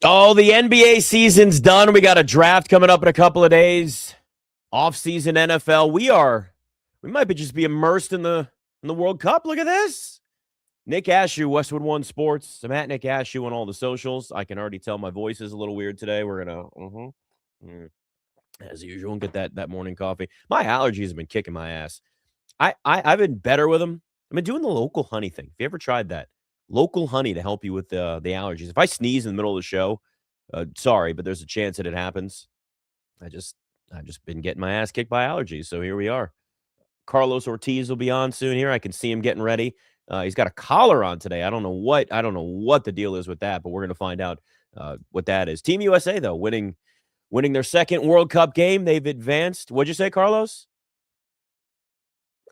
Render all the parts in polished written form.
Oh, the NBA season's done. We got a draft coming up in a couple of days. Off-season NFL. We might be just be immersed in the World Cup. Look at this. Nick Ashooh, Westwood One Sports. I'm at Nick Ashooh on all the socials. I can already tell my voice is a little weird today. We're gonna as usual get that morning coffee. My allergies have been kicking my ass. I've been better with them. I've been doing the local honey thing. If you ever tried that, local honey to help you with the allergies. If I sneeze in the middle of the show, sorry, but there's a chance that it happens. I've just been getting my ass kicked by allergies. So here we are. Carlos Ortiz will be on soon here. I can see him getting ready. He's got a collar on today. I don't know what the deal is with that, but we're going to find out what that is. Team USA, though, winning their second World Cup game. They've advanced. What'd you say, Carlos?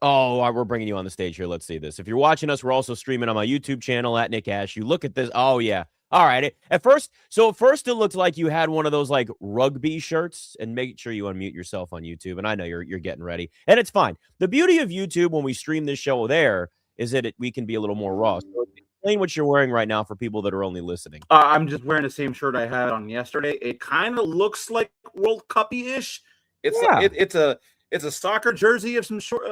Oh, we're bringing you on the stage here. Let's see this. If you're watching us, we're also streaming on my YouTube channel at Nick Ashooh. Look at this. Oh, yeah. All right. At first it looked like you had one of those like rugby shirts, and make sure you unmute yourself on YouTube. And I know you're getting ready, and it's fine. The beauty of YouTube when we stream this show there is that we can be a little more raw. So explain what you're wearing right now for people that are only listening. I'm just wearing the same shirt I had on yesterday. It kind of looks like World Cup-y-ish. It's a soccer jersey of some sort,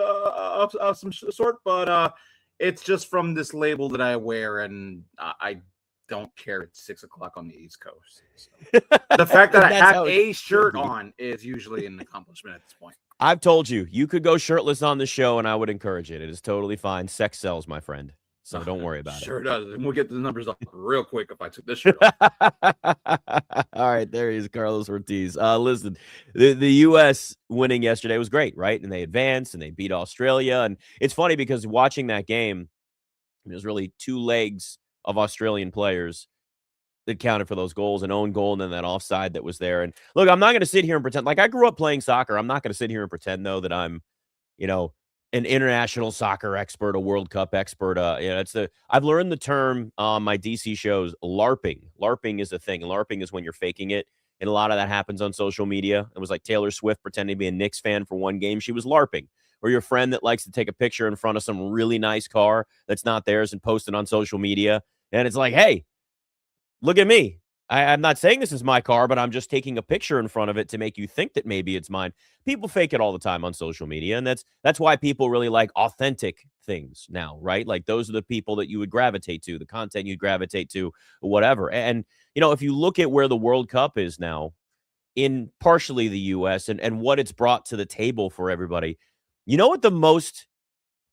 but it's just from this label that I wear, and I don't care. It's 6 o'clock on the East Coast. So. The fact that I have a shirt on is usually an accomplishment at this point. I've told you, you could go shirtless on the show, and I would encourage it. It is totally fine. Sex sells, my friend. So don't worry about it. Sure does. And we'll get the numbers up real quick if I took this shirt off. All right, there he is, Carlos Ortiz. Listen, the U.S. winning yesterday was great, right? And they advanced, and they beat Australia. And it's funny because watching that game, there's really two legs of Australian players that counted for those goals, an own goal and then that offside that was there. And look, I'm not going to sit here and pretend like I grew up playing soccer. I'm not going to sit here and pretend though that I'm, an international soccer expert, a World Cup expert. I've learned the term on my DC shows, LARPing. LARPing is a thing. LARPing is when you're faking it. And a lot of that happens on social media. It was like Taylor Swift pretending to be a Knicks fan for one game. She was LARPing. Or your friend that likes to take a picture in front of some really nice car that's not theirs and post it on social media. And it's like, hey, look at me. I'm not saying this is my car, but I'm just taking a picture in front of it to make you think that maybe it's mine. People fake it all the time on social media, and that's why people really like authentic things now, right? Like those are the people that you would gravitate to, the content you'd gravitate to, whatever. And, if you look at where the World Cup is now, in partially the U.S. and what it's brought to the table for everybody, you know what the most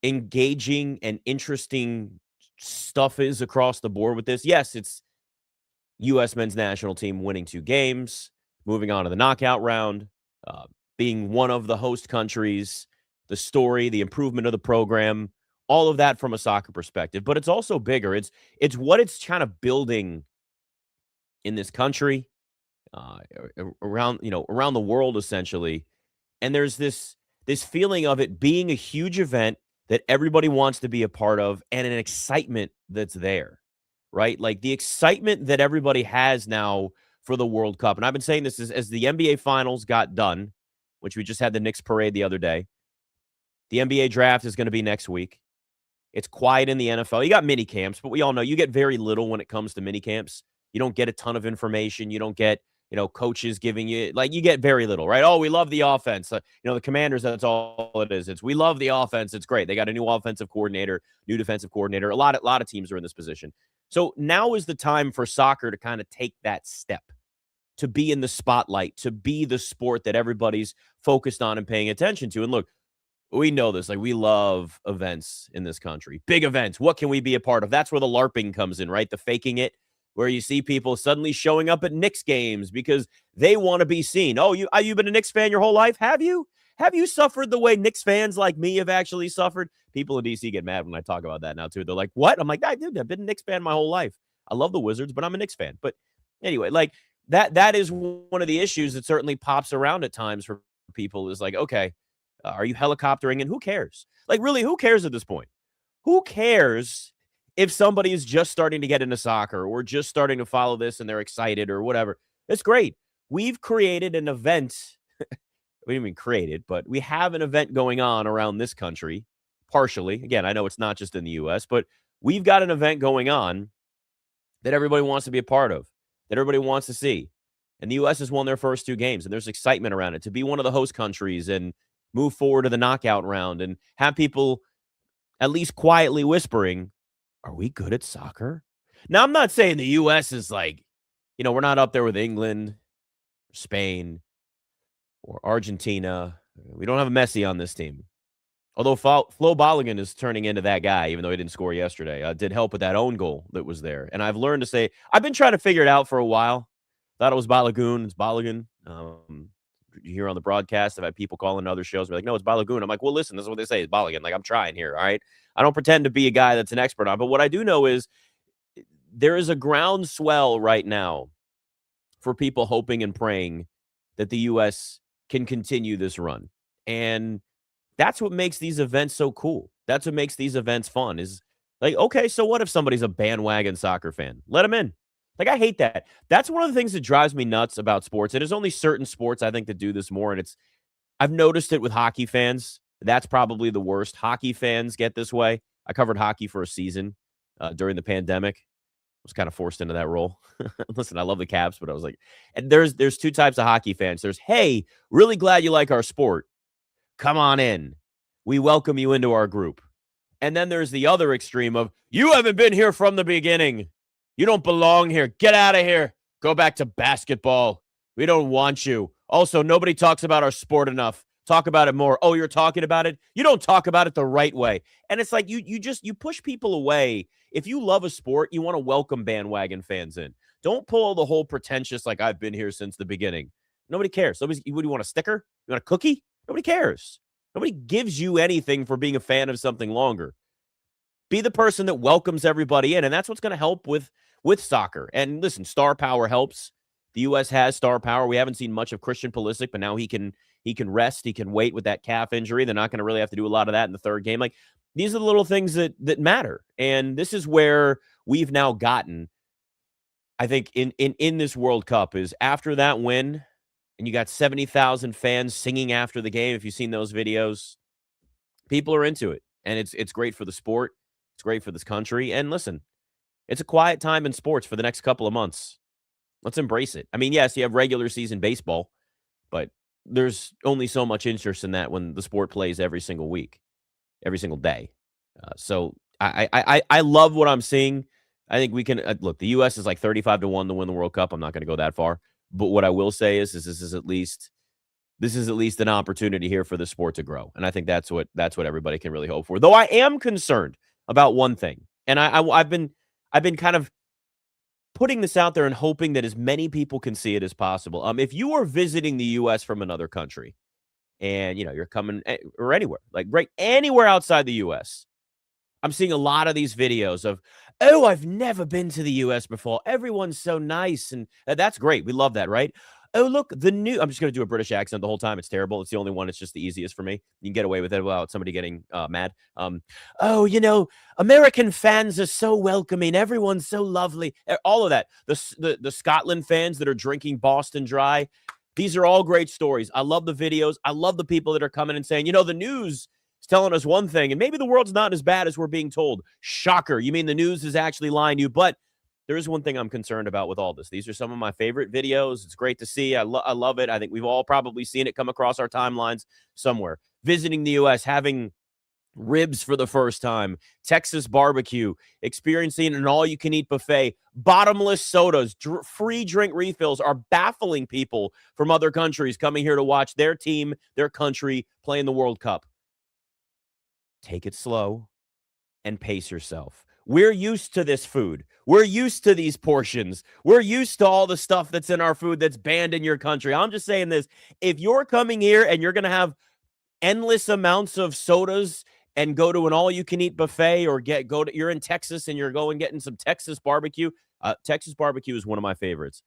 engaging and interesting stuff is across the board with this? Yes, it's U.S. men's national team winning 2 games, moving on to the knockout round, being one of the host countries, the story, the improvement of the program, all of that from a soccer perspective. But it's also bigger. It's what it's kind of building in this country, around the world, essentially. And there's this feeling of it being a huge event that everybody wants to be a part of and an excitement that's there. Right? Like the excitement that everybody has now for the World Cup. And I've been saying this as the NBA Finals got done, which we just had the Knicks parade the other day. The NBA draft is going to be next week. It's quiet in the NFL. You got mini camps, but we all know you get very little when it comes to mini camps. You don't get a ton of information. You don't get, coaches giving you, like, you get very little, right? Oh, we love the offense. The Commanders, that's all it is. We love the offense. It's great. They got a new offensive coordinator, new defensive coordinator. A lot of teams are in this position. So now is the time for soccer to kind of take that step, to be in the spotlight, to be the sport that everybody's focused on and paying attention to. And look, we know this. Like, we love events in this country. Big events. What can we be a part of? That's where the LARPing comes in, right? The faking it, where you see people suddenly showing up at Knicks games because they want to be seen. Oh, you've been a Knicks fan your whole life? Have you? Have you suffered the way Knicks fans like me have actually suffered? People in D.C. get mad when I talk about that now, too. They're like, what? I'm like, I've been a Knicks fan my whole life. I love the Wizards, but I'm a Knicks fan. But anyway, like that is one of the issues that certainly pops around at times for people is like, okay, are you helicoptering? And who cares? Like, really, who cares at this point? Who cares if somebody is just starting to get into soccer or just starting to follow this and they're excited or whatever? It's great. We've created an event. We didn't even create it, but we have an event going on around this country, partially. Again, I know it's not just in the U.S., but we've got an event going on that everybody wants to be a part of. that everybody wants to see. And the U.S. has won their first 2 games, and there's excitement around it to be one of the host countries and move forward to the knockout round and have people at least quietly whispering, are we good at soccer? Now, I'm not saying the U.S. is like, we're not up there with England, Spain, or Argentina. We don't have a Messi on this team. Although Flo Balogun is turning into that guy, even though he didn't score yesterday. Did help with that own goal that was there. And I've learned to say, I've been trying to figure it out for a while. Thought it was Balogun. It's Balogun. You hear on the broadcast, I've had people calling other shows. They're like, no, it's Balogun. I'm like, well, listen, this is what they say. It's Balogun. Like, I'm trying here, all right? I don't pretend to be a guy that's an expert on. But what I do know is there is a groundswell right now for people hoping and praying that the U.S. can continue this run. And that's what makes these events so cool. That's what makes these events fun is like, okay, so what if somebody's a bandwagon soccer fan? Let them in. Like, I hate that. That's one of the things that drives me nuts about sports. And there's only certain sports, I think, that do this more. And I've noticed it with hockey fans. That's probably the worst. Hockey fans get this way. I covered hockey for a season during the pandemic. I was kind of forced into that role. Listen, I love the Caps, but I was like, and there's 2 types of hockey fans. There's, hey, really glad you like our sport. Come on in. We welcome you into our group. And then there's the other extreme of, you haven't been here from the beginning. You don't belong here. Get out of here. Go back to basketball. We don't want you. Also, nobody talks about our sport enough. Talk about it more. Oh, you're talking about it? You don't talk about it the right way. And it's like you push people away. If you love a sport, you want to welcome bandwagon fans in. Don't pull the whole pretentious, like, I've been here since the beginning. Nobody cares. What do you want, a sticker? You want a cookie? Nobody cares. Nobody gives you anything for being a fan of something longer. Be the person that welcomes everybody in, and that's what's going to help with soccer. And listen, star power helps. The U.S. has star power. We haven't seen much of Christian Pulisic, but now he can rest. He can wait with that calf injury. They're not going to really have to do a lot of that in the third game. Like, these are the little things that matter. And this is where we've now gotten, I think, in this World Cup, is after that win, and you got 70,000 fans singing after the game. If you've seen those videos, people are into it. And it's great for the sport. It's great for this country. And listen, it's a quiet time in sports for the next couple of months. Let's embrace it. I mean, yes, you have regular season baseball, but there's only so much interest in that when the sport plays every single week, every single day. So I love what I'm seeing. I think we can look. The U.S. is like 35-1 to win the World Cup. I'm not going to go that far, but what I will say is this is at least an opportunity here for the sport to grow, and I think that's what everybody can really hope for. Though I am concerned about one thing, and I've been kind of putting this out there and hoping that as many people can see it as possible. If you are visiting the U.S. from another country, and you're coming or anywhere, like right anywhere outside the U.S., I'm seeing a lot of these videos of, oh, I've never been to the U.S. before. Everyone's so nice, and that's great. We love that, right? Oh, look, I'm just going to do a British accent the whole time. It's terrible. It's the only one. It's just the easiest for me. You can get away with it without somebody getting mad. American fans are so welcoming. Everyone's so lovely. All of that. The Scotland fans that are drinking Boston Dry. These are all great stories. I love the videos. I love the people that are coming and saying, the news is telling us one thing, and maybe the world's not as bad as we're being told. Shocker. You mean the news is actually lying to you? But there is one thing I'm concerned about with all this. These are some of my favorite videos. It's great to see. I love it. I think we've all probably seen it come across our timelines somewhere. Visiting the U.S., having ribs for the first time, Texas barbecue, experiencing an all-you-can-eat buffet, bottomless sodas, free drink refills are baffling people from other countries coming here to watch their team, their country play in the World Cup. Take it slow and pace yourself. We're used to this food. We're used to these portions. We're used to all the stuff that's in our food that's banned in your country. I'm just saying this. If you're coming here and you're going to have endless amounts of sodas and go to an all-you-can-eat buffet or you're in Texas and you're going getting some Texas barbecue. Texas barbecue is one of my favorites.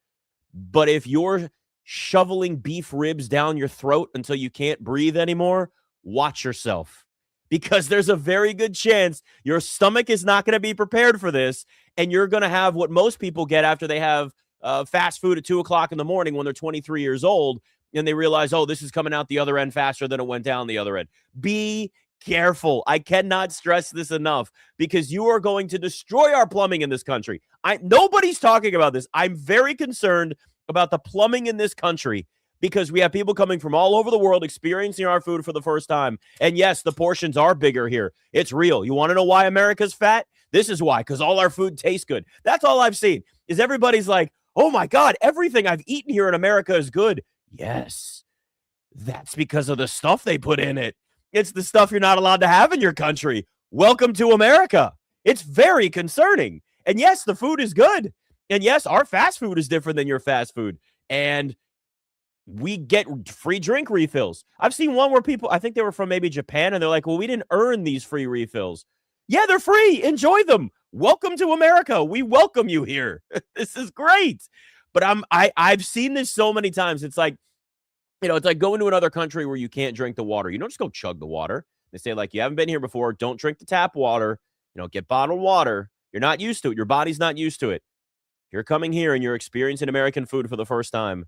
But if you're shoveling beef ribs down your throat until you can't breathe anymore, watch yourself. Because there's a very good chance your stomach is not going to be prepared for this, and you're going to have what most people get after they have fast food at 2 o'clock in the morning when they're 23 years old, and they realize, oh, this is coming out the other end faster than it went down the other end. Be careful. I cannot stress this enough because you are going to destroy our plumbing in this country. Nobody's talking about this. I'm very concerned about the plumbing in this country because we have people coming from all over the world experiencing our food for the first time. And yes, the portions are bigger here. It's real. You want to know why America's fat? This is why, because all our food tastes good. That's all I've seen is everybody's like, oh my God, everything I've eaten here in America is good. Yes, that's because of the stuff they put in it. It's the stuff you're not allowed to have in your country. Welcome to America. It's very concerning. And yes, the food is good. And yes, our fast food is different than your fast food. And we get free drink refills. I've seen one where people, I think they were from maybe Japan, and they're like, well, we didn't earn these free refills. Yeah, they're free. Enjoy them. Welcome to America. We welcome you here. This is great. But I've seen this so many times. It's like, it's like going to another country where you can't drink the water. You don't just go chug the water. They say, like, you haven't been here before. Don't drink the tap water. Get bottled water. You're not used to it. Your body's not used to it. You're coming here and you're experiencing American food for the first time.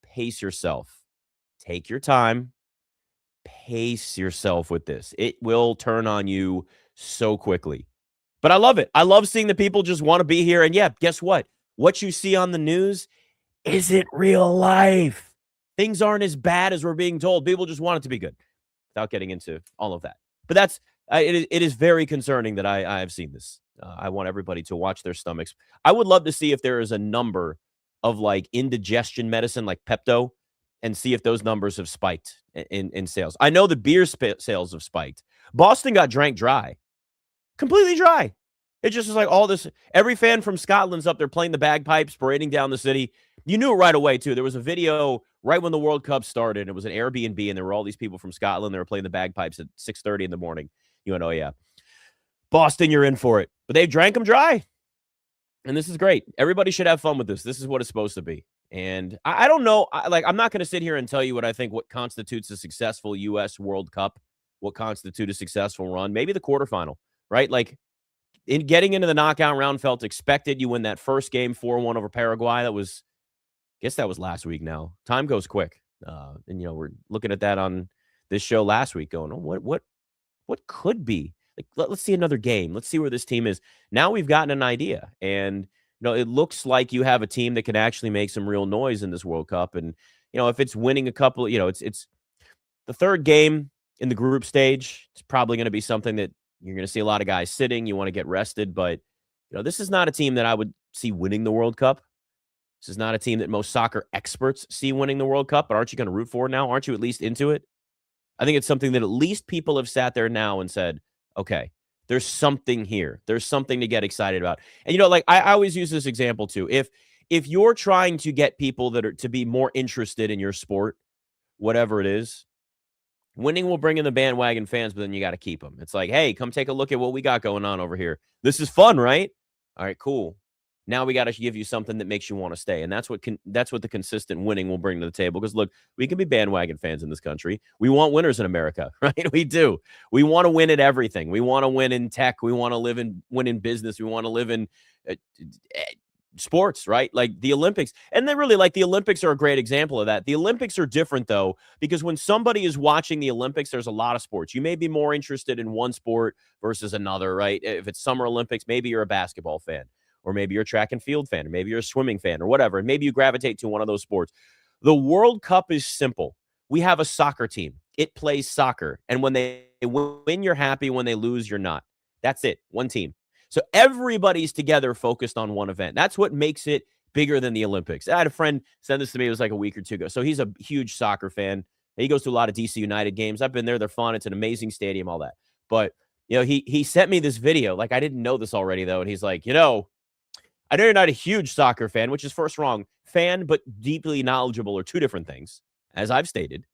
Pace yourself. Take your time. Pace yourself with this. It will turn on you so quickly. But I love it. I love seeing the people just want to be here. And yeah, guess what? What you see on the news isn't real life. Things aren't as bad as we're being told. People just want it to be good without getting into all of that. But it is very concerning that I have seen this. I want everybody to watch their stomachs. I would love to see if there is a number of like indigestion medicine like Pepto and see if those numbers have spiked in sales. I know the beer sales have spiked. Boston got drank dry, completely dry. It just was like all this. Every fan from Scotland's up there playing the bagpipes, parading down the city. You knew it right away, too. There was a video right when the World Cup started. It was an Airbnb, and there were all these people from Scotland. They were playing the bagpipes at 6:30 in the morning. You went, oh, yeah. Boston, you're in for it. But they drank them dry. And this is great. Everybody should have fun with this. This is what it's supposed to be. And I don't know. I'm not going to sit here and tell you what constitutes a successful U.S. World Cup, what constitutes a successful run. Maybe the quarterfinal, right? Like, in getting into the knockout round felt expected. You win that first game 4-1 over Paraguay. I guess that was last week now. Time goes quick. And we're looking at that on this show last week going, oh, what could be? Like, let's see another game. Let's see where this team is. Now we've gotten an idea. And, it looks like you have a team that can actually make some real noise in this World Cup. And, if it's winning a couple, it's the third game in the group stage. It's probably going to be something that you're going to see a lot of guys sitting. You want to get rested. But, this is not a team that I would see winning the World Cup. This is not a team that most soccer experts see winning the World Cup. But aren't you going to root for now? Aren't you at least into it? I think it's something that at least people have sat there now and said, okay, there's something here. There's something to get excited about. And, I always use this example too. If you're trying to get people that are to be more interested in your sport, whatever it is, winning will bring in the bandwagon fans, but then you got to keep them. It's like, hey, come take a look at what we got going on over here. This is fun, right? All right, cool. Now we got to give you something that makes you want to stay. And that's what the consistent winning will bring to the table. Because, look, we can be bandwagon fans in this country. We want winners in America, right? We do. We want to win at everything. We want to win in tech. We want to win in business. We want to live in sports, right? Like the Olympics. And then really, like, the Olympics are a great example of that. The Olympics are different, though, because when somebody is watching the Olympics, there's a lot of sports. You may be more interested in one sport versus another, right? If it's Summer Olympics, maybe you're a basketball fan. Or maybe you're a track and field fan, or maybe you're a swimming fan, or whatever. And maybe you gravitate to one of those sports. The World Cup is simple. We have a soccer team. It plays soccer. And when they win, you're happy. When they lose, you're not. That's it. One team. So everybody's together focused on one event. That's what makes it bigger than the Olympics. I had a friend send this to me. It was like a week or two ago. So he's a huge soccer fan. He goes to a lot of DC United games. I've been there. They're fun. It's an amazing stadium, all that. But, he sent me this video. Like, I didn't know this already, though. And he's like, I know you're not a huge soccer fan, which is first wrong. Fan, but deeply knowledgeable are two different things, as I've stated.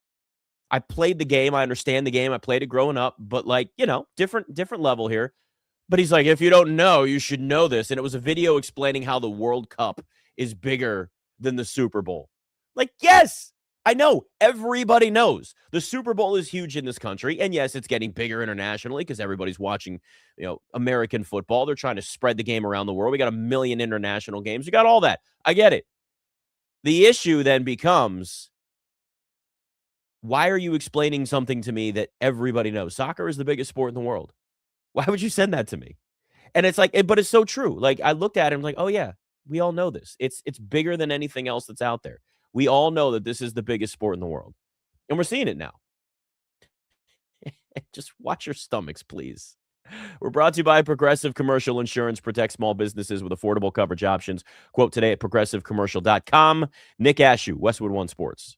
I played the game. I understand the game. I played it growing up, but different level here. But he's like, if you don't know, you should know this. And it was a video explaining how the World Cup is bigger than the Super Bowl. Like, yes, I know. Everybody knows. The Super Bowl is huge in this country. And yes, it's getting bigger internationally because everybody's watching, American football. They're trying to spread the game around the world. We got 1 million international games. We got all that. I get it. The issue then becomes, Why are you explaining something to me that everybody knows? Soccer is the biggest sport in the world. Why would you send that to me? And it's like, but it's so true. Like, I looked at him like, oh yeah, we all know this. It's bigger than anything else that's out there. We all know that this is the biggest sport in the world. And we're seeing it now. Just watch your stomachs, please. We're brought to you by Progressive Commercial Insurance. Protect small businesses with affordable coverage options. Quote today at progressivecommercial.com. Nick Ashooh, Westwood One Sports.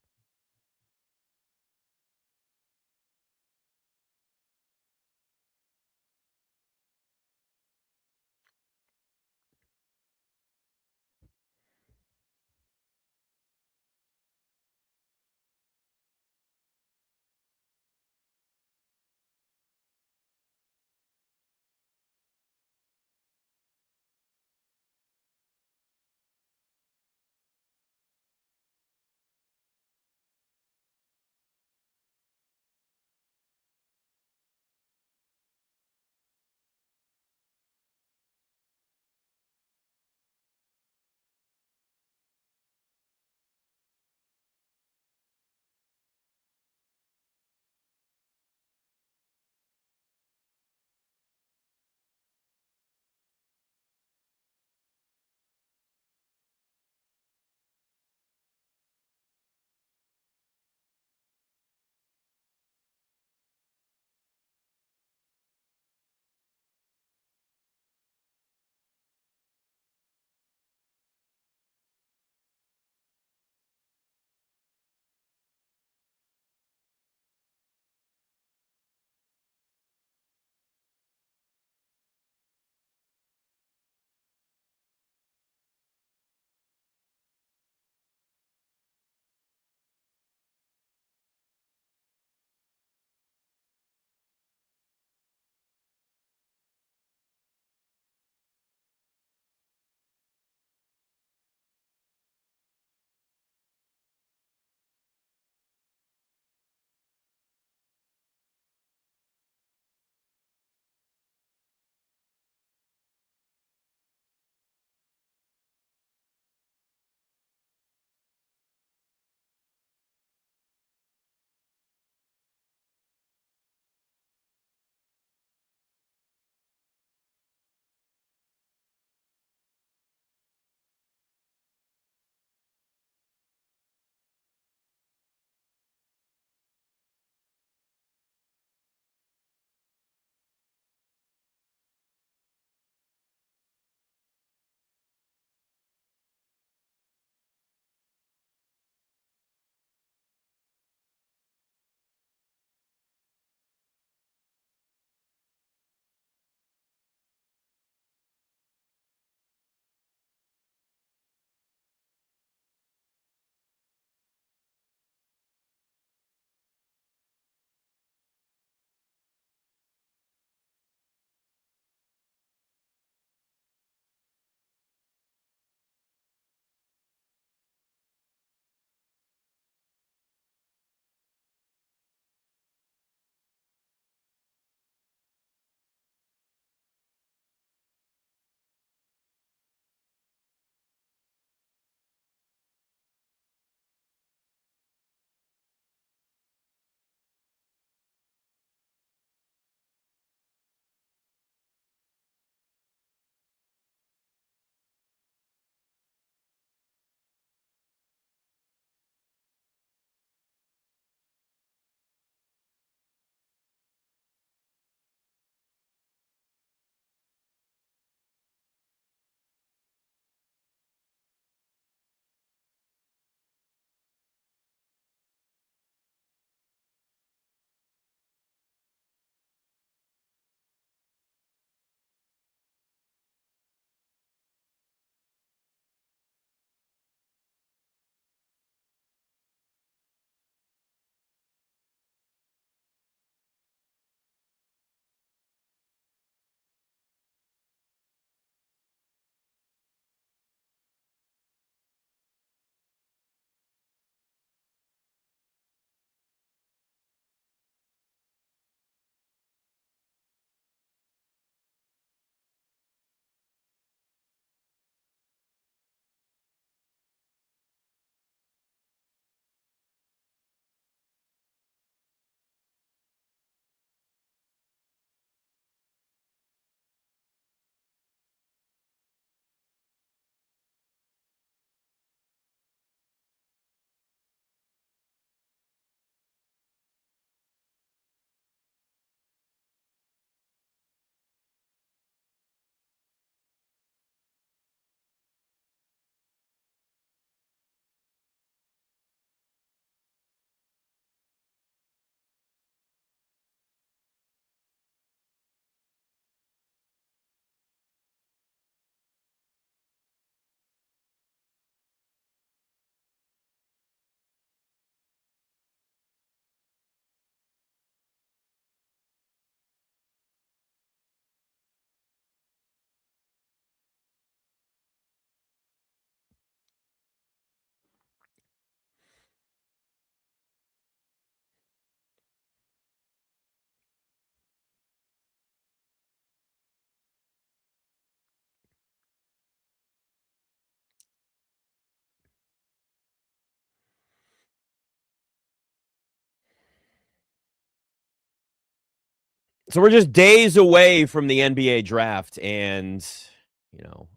So we're just days away from the NBA draft, and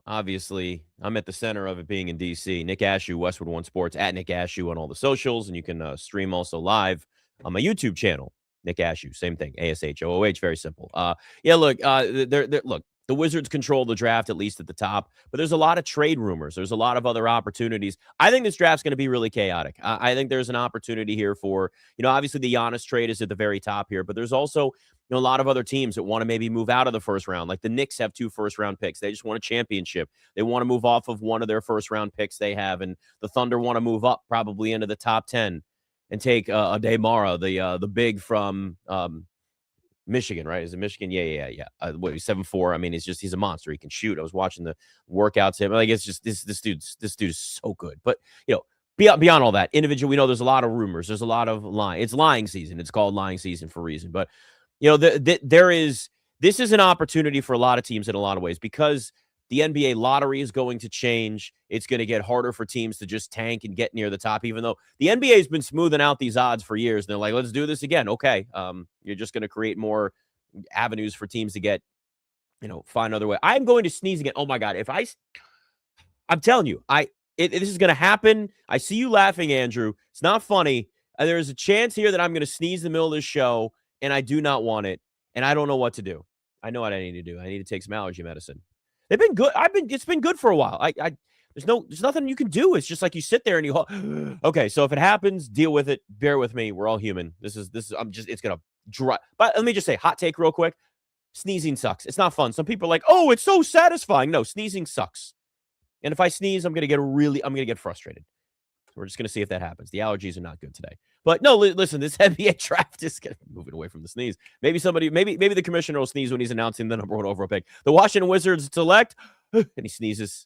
obviously, I'm at the center of it being in DC. Nick Ashooh, Westwood One Sports, at Nick Ashooh on all the socials, and you can stream also live on my YouTube channel. Nick Ashooh, same thing, ASHOOH, very simple. Look, look. The Wizards control the draft, at least at the top, but there's a lot of trade rumors. There's a lot of other opportunities. I think this draft's going to be really chaotic. I think there's an opportunity here for, obviously the Giannis trade is at the very top here, but there's also a lot of other teams that want to maybe move out of the first round. Like the Knicks have 2 first-round picks. They just want a championship. They want to move off of one of their first-round picks they have, and the Thunder want to move up probably into the top 10 and take Ademara, the big from Michigan, right? Is it Michigan? Yeah. He's 7'4". I mean, he's a monster. He can shoot. I was watching the workouts. It's just this dude is so good. But beyond all that, individual, we know there's a lot of rumors. There's a lot of lying. It's lying season. It's called lying season for a reason. But this is an opportunity for a lot of teams in a lot of ways because the NBA lottery is going to change. It's going to get harder for teams to just tank and get near the top, even though the NBA has been smoothing out these odds for years. They're like, let's do this again. Okay. You're just going to create more avenues for teams to get, find another way. I'm going to sneeze again. Oh my God. I'm telling you, this is going to happen. I see you laughing, Andrew. It's not funny. There's a chance here that I'm going to sneeze in the middle of this show, and I do not want it, and I don't know what to do. I know what I need to do. I need to take some allergy medicine. They've been good. It's been good for a while. There's nothing you can do. It's just like you sit there and you okay. So if it happens, deal with it. Bear with me. We're all human. It's going to dry. But let me just say, hot take real quick. Sneezing sucks. It's not fun. Some people are like, oh, it's so satisfying. No, sneezing sucks. And if I sneeze, I'm going to get frustrated. We're just going to see if that happens. The allergies are not good today. But no, listen, this NBA draft is moving away from the sneeze. Maybe the commissioner will sneeze when he's announcing the number 1 overall pick. The Washington Wizards select, and he sneezes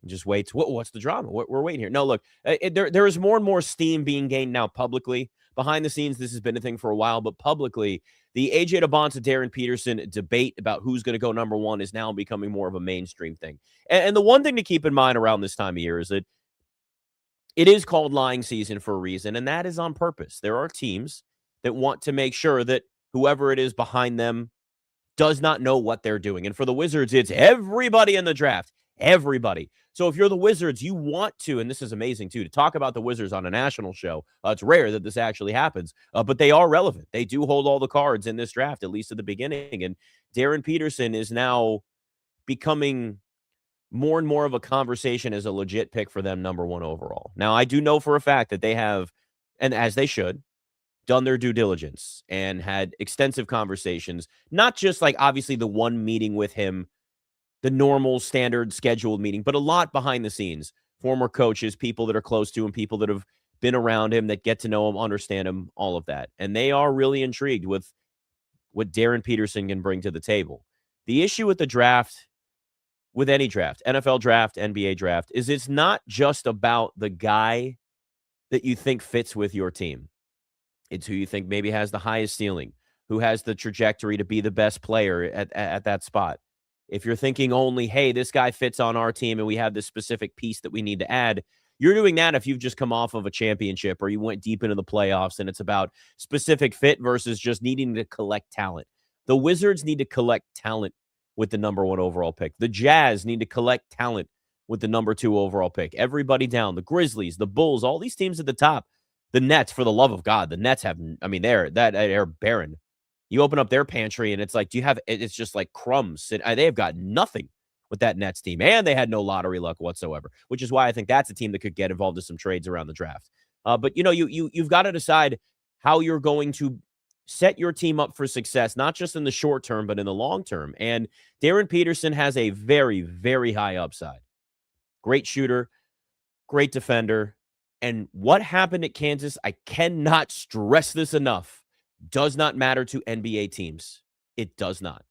and just waits. What's the drama? We're waiting here. No, look, there is more and more steam being gained now publicly. Behind the scenes, this has been a thing for a while, but publicly, the AJ Dybantsa, Darryn Peterson debate about who's going to go number 1 is now becoming more of a mainstream thing. And the one thing to keep in mind around this time of year is that it is called lying season for a reason, and that is on purpose. There are teams that want to make sure that whoever it is behind them does not know what they're doing. And for the Wizards, it's everybody in the draft. Everybody. So if you're the Wizards, you want to, and this is amazing too, to talk about the Wizards on a national show. It's rare that this actually happens, but they are relevant. They do hold all the cards in this draft, at least at the beginning. And Darryn Peterson is now becoming more and more of a conversation as a legit pick for them, number 1 overall. Now, I do know for a fact that they have, and as they should, done their due diligence and had extensive conversations, not just like obviously the one meeting with him, the normal standard scheduled meeting, but a lot behind the scenes, former coaches, people that are close to him, people that have been around him, that get to know him, understand him, all of that. And they are really intrigued with what Darryn Peterson can bring to the table. The issue with the draft, with any draft, NFL draft, NBA draft, is it's not just about the guy that you think fits with your team. It's who you think maybe has the highest ceiling, who has the trajectory to be the best player at that spot. If you're thinking only, hey, this guy fits on our team and we have this specific piece that we need to add, you're doing that if you've just come off of a championship or you went deep into the playoffs and it's about specific fit versus just needing to collect talent. The Wizards need to collect talent with the number 1 overall pick. The Jazz need to collect talent with the number 2 overall pick. Everybody down. The Grizzlies, the Bulls, all these teams at the top. The Nets, for the love of God, the Nets have, they're barren. You open up their pantry and it's like, it's just like crumbs. They have got nothing with that Nets team. And they had no lottery luck whatsoever, which is why I think that's a team that could get involved in some trades around the draft. But you've got to decide how you're going to set your team up for success, not just in the short term, but in the long term. And Darryn Peterson has a very, very high upside. Great shooter, great defender. And what happened at Kansas, I cannot stress this enough, does not matter to NBA teams. It does not.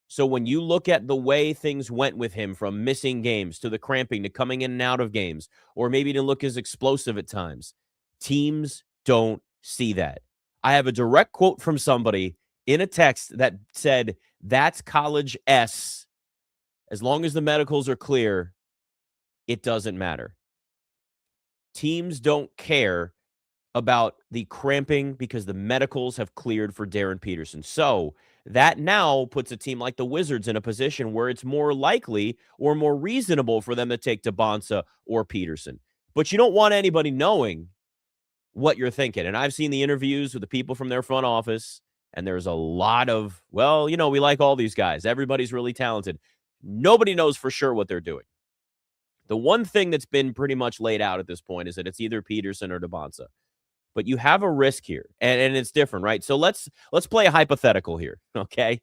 So when you look at the way things went with him, from missing games to the cramping to coming in and out of games, or maybe to look as explosive at times, teams don't see that. I have a direct quote from somebody in a text that said, that's college S. As long as the medicals are clear, it doesn't matter. Teams don't care about the cramping because the medicals have cleared for Darryn Peterson. So that now puts a team like the Wizards in a position where it's more likely or more reasonable for them to take Dybantsa or Peterson. But you don't want anybody knowing what you're thinking. And I've seen the interviews with the people from their front office, and there's a lot of, well, we like all these guys. Everybody's really talented. Nobody knows for sure what they're doing. The one thing that's been pretty much laid out at this point is that it's either Peterson or Dybantsa. But you have a risk here, and it's different, right? So let's play a hypothetical here, okay?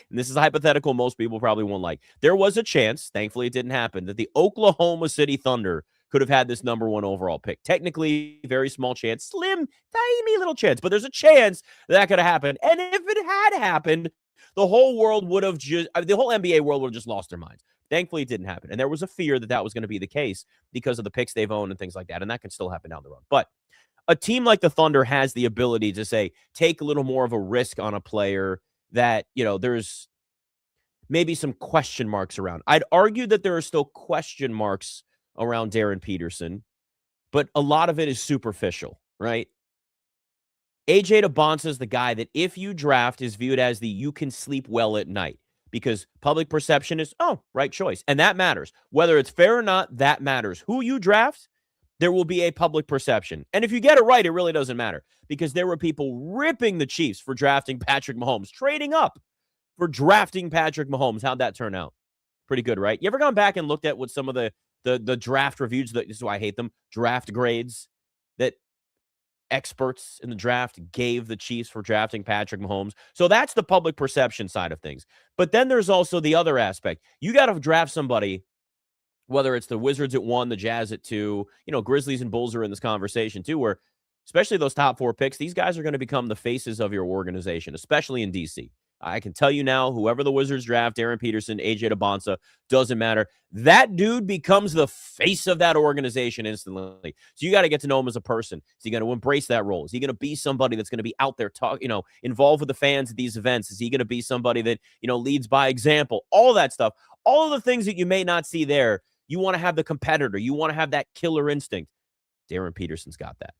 And this is a hypothetical most people probably won't like. There was a chance, thankfully it didn't happen, that the Oklahoma City Thunder could have had this number 1 overall pick. Technically, very small chance, slim, tiny little chance, but there's a chance that could have happened. And if it had happened, the whole world would have the whole NBA world would have just lost their minds. Thankfully, it didn't happen. And there was a fear that that was going to be the case because of the picks they've owned and things like that. And that can still happen down the road. But a team like the Thunder has the ability to say, take a little more of a risk on a player that, there's maybe some question marks around. I'd argue that there are still question marks around Darryn Peterson, but a lot of it is superficial, right? AJ Dybantsa is the guy that if you draft is viewed as the you can sleep well at night because public perception is, oh, right choice. And that matters. Whether it's fair or not, that matters. Who you draft, there will be a public perception. And if you get it right, it really doesn't matter because there were people ripping the Chiefs for drafting Patrick Mahomes, trading up for drafting Patrick Mahomes. How'd that turn out? Pretty good, right? You ever gone back and looked at what some of the draft reviews, this is why I hate them, draft grades that experts in the draft gave the Chiefs for drafting Patrick Mahomes? So that's the public perception side of things. But then there's also the other aspect. You got to draft somebody, whether it's the Wizards at 1, the Jazz at 2, Grizzlies and Bulls are in this conversation too, where especially those top 4 picks, these guys are going to become the faces of your organization, especially in DC. I can tell you now, whoever the Wizards draft, Darryn Peterson, AJ Dybantsa, doesn't matter. That dude becomes the face of that organization instantly. So you got to get to know him as a person. Is he going to embrace that role? Is he going to be somebody that's going to be out there, involved with the fans at these events? Is he going to be somebody that, leads by example? All that stuff. All of the things that you may not see there. You want to have the competitor. You want to have that killer instinct. Darryn Peterson's got that.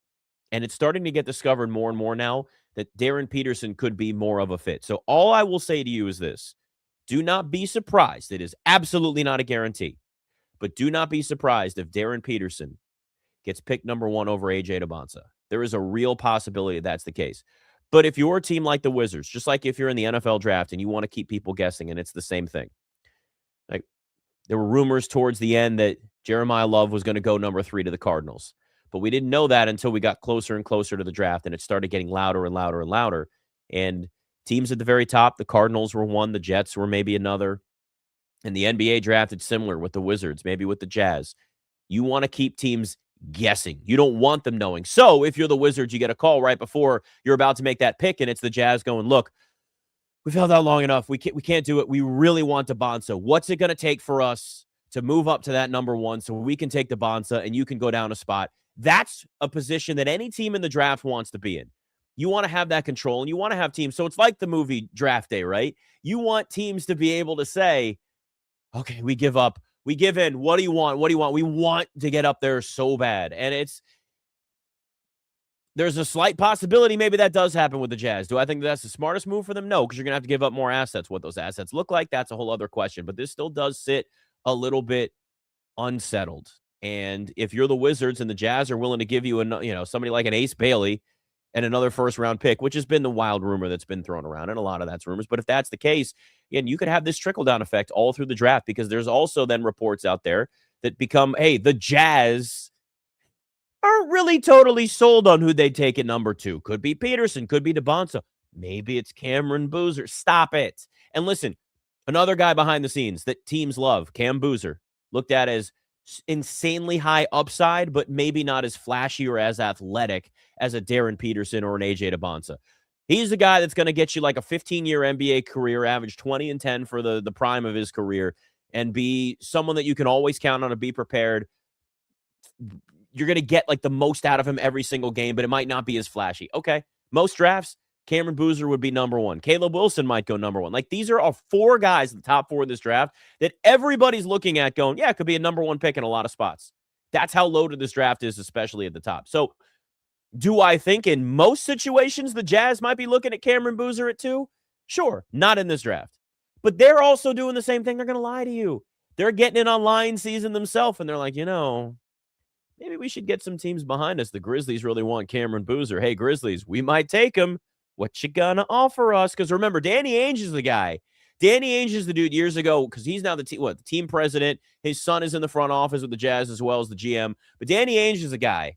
And it's starting to get discovered more and more now that Darryn Peterson could be more of a fit. So all I will say to you is this. Do not be surprised. It is absolutely not a guarantee. But do not be surprised if Darryn Peterson gets picked number 1 over AJ Dybantsa. There is a real possibility that's the case. But if you're a team like the Wizards, just like if you're in the NFL draft and you want to keep people guessing, and it's the same thing. Like there were rumors towards the end that Jeremiah Love was going to go number 3 to the Cardinals. But we didn't know that until we got closer and closer to the draft, and it started getting louder and louder and louder. And teams at the very top, the Cardinals were one, the Jets were maybe another. And the NBA drafted similar with the Wizards, maybe with the Jazz. You want to keep teams guessing. You don't want them knowing. So if you're the Wizards, you get a call right before you're about to make that pick, and it's the Jazz going, look, we've held out long enough. We can't do it. We really want Dybantsa. What's it going to take for us to move up to that number 1 so we can take Dybantsa and you can go down a spot? That's a position that any team in the draft wants to be in. You want to have that control, and you want to have teams. So it's like the movie Draft Day, right? You want teams to be able to say, okay, we give up. We give in. What do you want? What do you want? We want to get up there so bad. And there's a slight possibility maybe that does happen with the Jazz. Do I think that's the smartest move for them? No, because you're going to have to give up more assets. What those assets look like, that's a whole other question. But this still does sit a little bit unsettled. And if you're the Wizards and the Jazz are willing to give you somebody like an Ace Bailey and another first-round pick, which has been the wild rumor that's been thrown around, and a lot of that's rumors. But if that's the case, again, you could have this trickle-down effect all through the draft because there's also then reports out there that become, hey, the Jazz aren't really totally sold on who they'd take at number 2. Could be Peterson, could be Dybantsa. Maybe it's Cameron Boozer. Stop it. And listen, another guy behind the scenes that teams love, Cam Boozer, looked at as insanely high upside, but maybe not as flashy or as athletic as a Darryn Peterson or an AJ Dybantsa. He's the guy that's going to get you like a 15-year NBA career, average 20 and 10 for the prime of his career, and be someone that you can always count on to be prepared. You're going to get like the most out of him every single game, but it might not be as flashy. Okay, most drafts, Cameron Boozer would be number 1. Caleb Wilson might go number 1. Like these are all 4 guys, the top 4 of this draft, that everybody's looking at going, yeah, it could be a number 1 pick in a lot of spots. That's how loaded this draft is, especially at the top. So Do I think in most situations the Jazz might be looking at Cameron Boozer at 2? Sure, not in this draft. But they're also doing the same thing. They're going to lie to you. They're getting in on line season themselves, and they're like, maybe we should get some teams behind us. The Grizzlies really want Cameron Boozer. Hey, Grizzlies, we might take him. What you gonna offer us? Because remember, Danny Ainge is the guy. Danny Ainge is the dude years ago, because he's now the team president. His son is in the front office with the Jazz as well as the GM. But Danny Ainge is the guy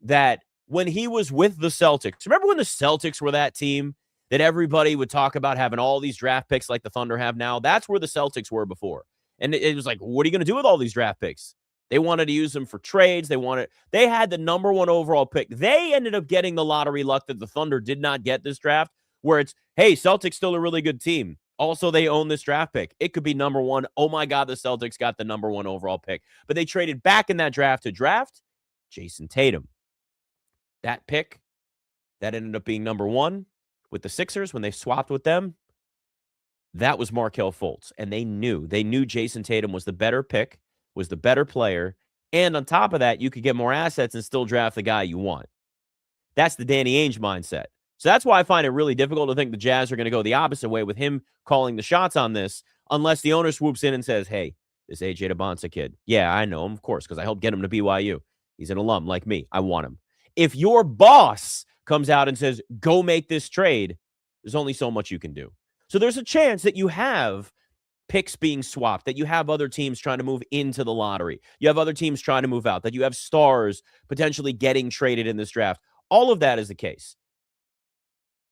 that when he was with the Celtics, remember when the Celtics were that team that everybody would talk about having all these draft picks like the Thunder have now? That's where the Celtics were before. And it was like, what are you going to do with all these draft picks? They wanted to use them for trades. They had the number 1 overall pick. They ended up getting the lottery luck that the Thunder did not get this draft, where it's, hey, Celtics still a really good team. Also, they own this draft pick. It could be number 1. Oh my God, the Celtics got the number 1 overall pick. But they traded back in that draft to draft Jason Tatum. That pick, that ended up being number 1 with the Sixers when they swapped with them. That was Markelle Fultz. And they knew Jason Tatum was the better pick, was the better player. And on top of that, you could get more assets and still draft the guy you want. That's the Danny Ainge mindset. So that's why I find it really difficult to think the Jazz are going to go the opposite way with him calling the shots on this, unless the owner swoops in and says, hey, this AJ Dybantsa kid, yeah, I know him, of course, because I helped get him to BYU. He's an alum like me. I want him. If your boss comes out and says, go make this trade, there's only so much you can do. So there's a chance that you have picks being swapped, that you have other teams trying to move into the lottery. You have other teams trying to move out, that you have stars potentially getting traded in this draft. All of that is the case.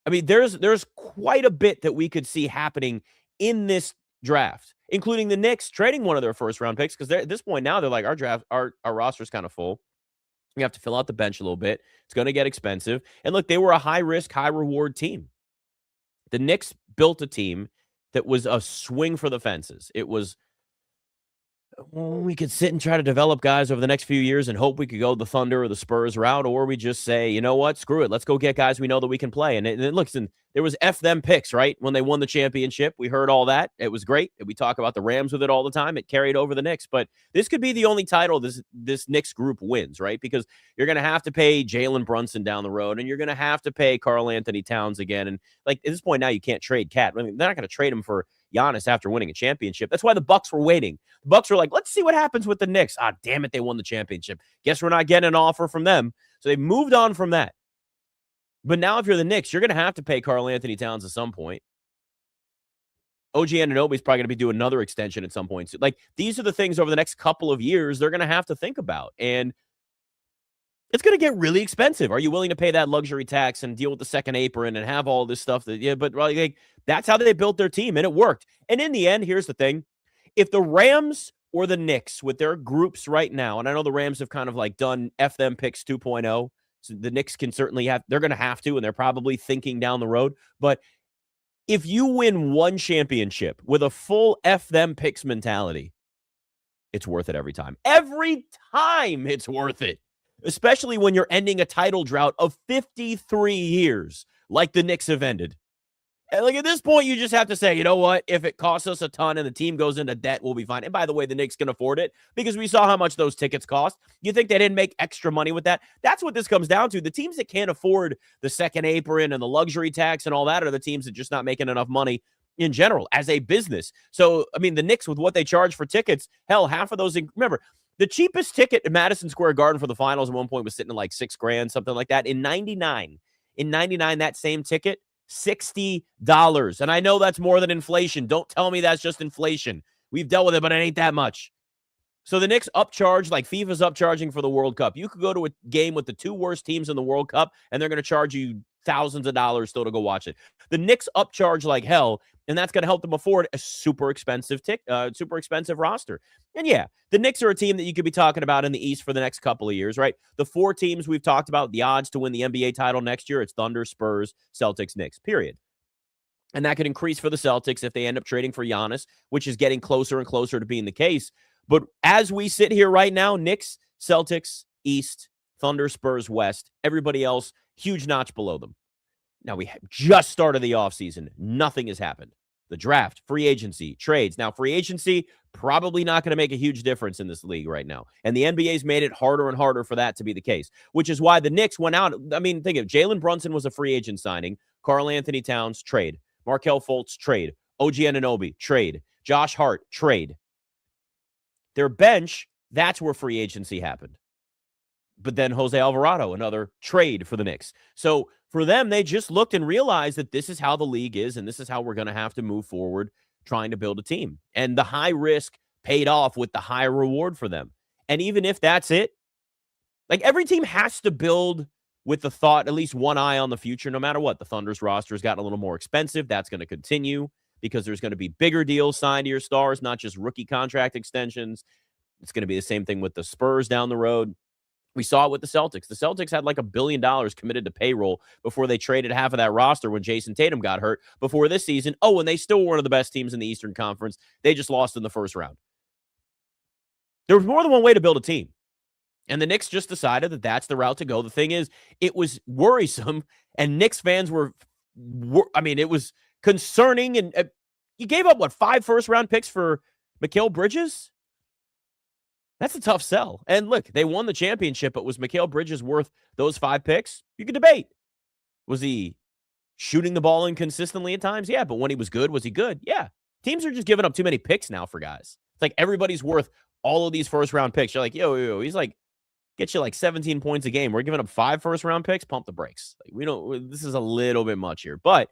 I mean, there's quite a bit that we could see happening in this draft, including the Knicks trading one of their first-round picks, because at this point now they're like, our roster's kind of full. We have to fill out the bench a little bit. It's going to get expensive. And look, they were a high-risk, high-reward team. The Knicks built a team that was a swing for the fences. It was, we could sit and try to develop guys over the next few years and hope we could go the Thunder or the Spurs route, or we just say, you know what, screw it. Let's go get guys we know that we can play. And listen, there was F them picks, right? When they won the championship, we heard all that. It was great. We talk about the Rams with it all the time. It carried over the Knicks. But this could be the only title this Knicks group wins, right? Because you're going to have to pay Jalen Brunson down the road, and you're going to have to pay Karl Anthony Towns again. And like at this point now, you can't trade Cat. I mean, they're not going to trade him for Giannis after winning a championship. That's why the Bucks were waiting. The Bucks were like, let's see what happens with the Knicks. Ah, damn it, they won the championship. Guess we're not getting an offer from them. So they moved on from that. But now if you're the Knicks, you're going to have to pay Karl Anthony Towns at some point. OG Anunoby's probably going to be doing another extension at some point. So, like, these are the things over the next couple of years they're going to have to think about. And it's going to get really expensive. Are you willing to pay that luxury tax and deal with the second apron and have all this stuff? But like, that's how they built their team, and it worked. And in the end, here's the thing. If the Rams or the Knicks with their groups right now, and I know the Rams have kind of like done F them picks 2.0, so the Knicks can certainly they're going to have to, and they're probably thinking down the road. But if you win one championship with a full F them picks mentality, it's worth it every time. Every time it's worth it. Especially when you're ending a title drought of 53 years like the Knicks have ended. And like at this point, you just have to say, you know what? If it costs us a ton and the team goes into debt, we'll be fine. And by the way, the Knicks can afford it because we saw how much those tickets cost. You think they didn't make extra money with that? That's what this comes down to. The teams that can't afford the second apron and the luxury tax and all that are the teams that just not making enough money in general as a business. So, I mean, the Knicks with what they charge for tickets, hell, half of those, remember, the cheapest ticket at Madison Square Garden for the finals at one point was sitting at like $6,000, something like that. In 99, that same ticket, $60. And I know that's more than inflation. Don't tell me that's just inflation. We've dealt with it, but it ain't that much. So the Knicks upcharge like FIFA's upcharging for the World Cup. You could go to a game with the two worst teams in the World Cup, and they're going to charge you thousands of dollars still to go watch it. The Knicks upcharge like hell, and that's going to help them afford a super expensive roster. And yeah, the Knicks are a team that you could be talking about in the East for the next couple of years, right? The four teams we've talked about, the odds to win the NBA title next year, it's Thunder, Spurs, Celtics, Knicks, period. And that could increase for the Celtics if they end up trading for Giannis, which is getting closer and closer to being the case. But as we sit here right now, Knicks, Celtics, East, Thunder, Spurs, West, everybody else, huge notch below them. Now, we just started the offseason. Nothing has happened. the draft, free agency, trades. Now, free agency, probably not going to make a huge difference in this league right now. And the NBA's made it harder and harder for that to be the case, which is why the Knicks went out. I mean, think of it. Jalen Brunson was a free agent signing. Karl Anthony Towns, trade. Markelle Fultz, trade. OG Anunoby, trade. Josh Hart, trade. Their bench, that's where free agency happened. But then Jose Alvarado, another trade for the Knicks. So for them, they just looked and realized that this is how the league is, and this is how we're going to have to move forward trying to build a team. And the high risk paid off with the high reward for them. And even if that's it, like every team has to build with the thought, at least one eye on the future, no matter what. The Thunder's roster has gotten a little more expensive. That's going to continue because there's going to be bigger deals signed to your stars, not just rookie contract extensions. It's going to be the same thing with the Spurs down the road. We saw it with the Celtics. The Celtics had like $1 billion committed to payroll before they traded half of that roster when Jason Tatum got hurt before this season. Oh, and they still were one of the best teams in the Eastern Conference. They just lost in the first round. There was more than one way to build a team. And the Knicks just decided that that's the route to go. The thing is, it was worrisome, and Knicks fans were I mean, it was concerning. And you gave up, 5 first-round picks for Mikal Bridges? That's a tough sell. And look, they won the championship, but was Mikal Bridges worth those 5 picks? You could debate. Was he shooting the ball inconsistently at times? Yeah, but when he was good, was he good? Yeah. Teams are just giving up too many picks now for guys. It's like everybody's worth all of these first-round picks. You're like, yo, he's like, get you like 17 points a game. We're giving up 5 first-round picks? Pump the brakes. Like, this is a little bit much here. But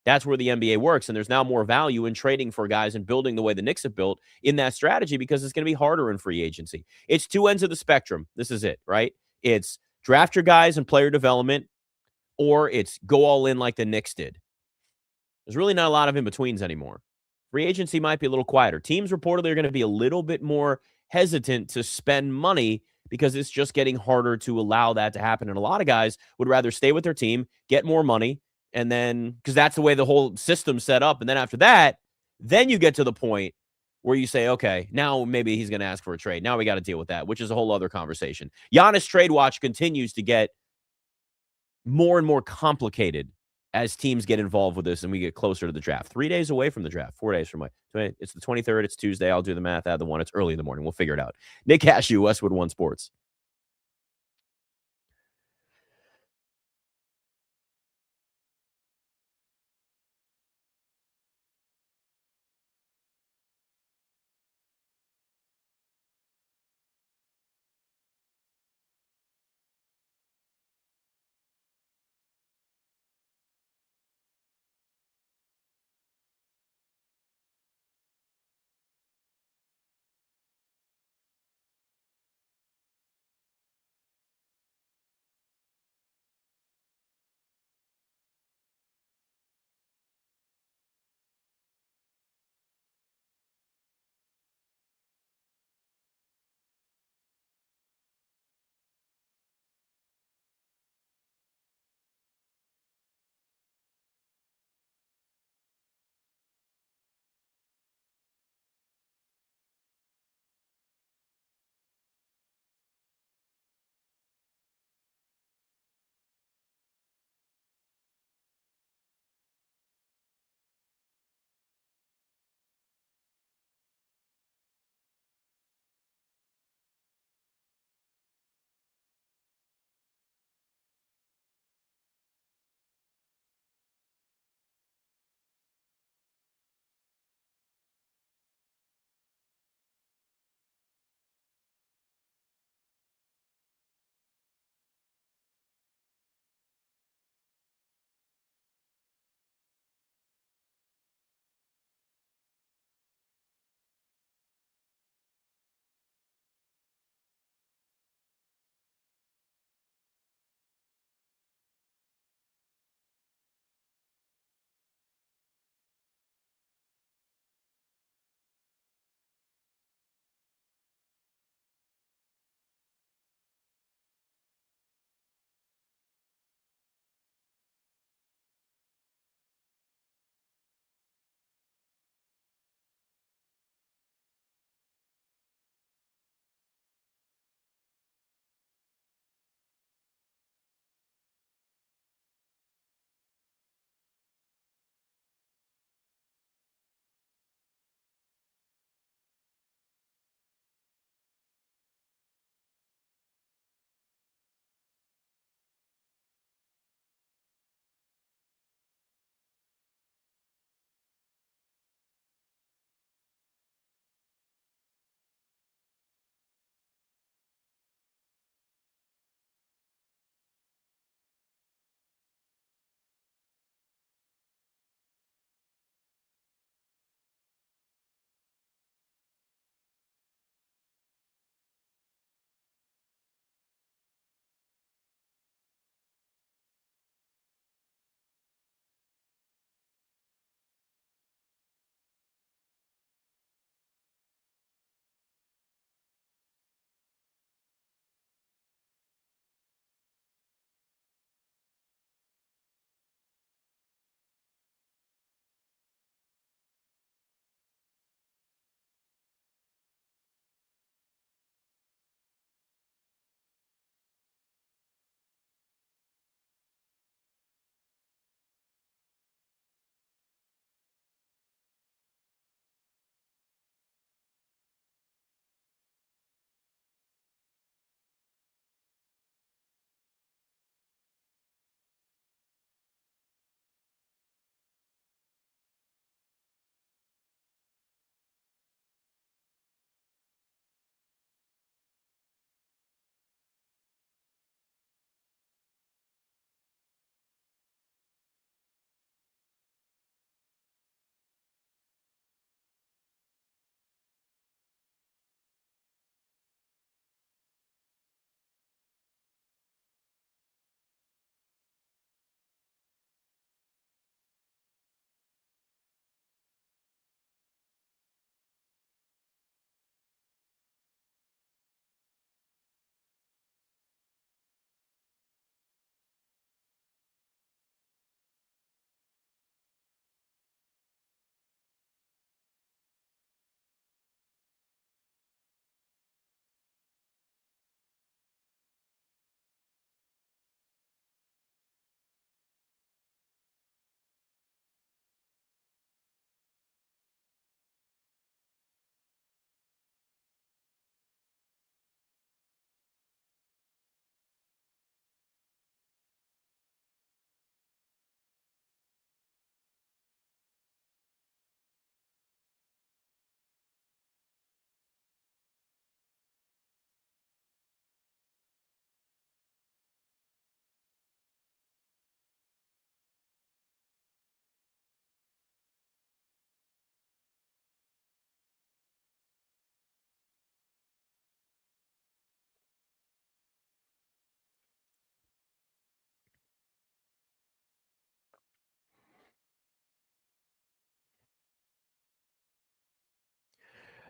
that's where the NBA works, and there's now more value in trading for guys and building the way the Knicks have built in that strategy because it's going to be harder in free agency. It's two ends of the spectrum. This is it, right? It's draft your guys and player development, or it's go all in like the Knicks did. There's really not a lot of in-betweens anymore. Free agency might be a little quieter. Teams reportedly are going to be a little bit more hesitant to spend money because it's just getting harder to allow that to happen. And a lot of guys would rather stay with their team, get more money, and then, because that's the way the whole system's set up. And then after that, then you get to the point where you say, okay, now maybe he's going to ask for a trade. Now we got to deal with that, which is a whole other conversation. Giannis trade watch continues to get more and more complicated as teams get involved with this and we get closer to the draft. 3 days away from the draft, 4 days from it's the 23rd. It's Tuesday. I'll do the math. Add the 1. It's early in the morning. We'll figure it out. Nick Ashooh, Westwood One Sports.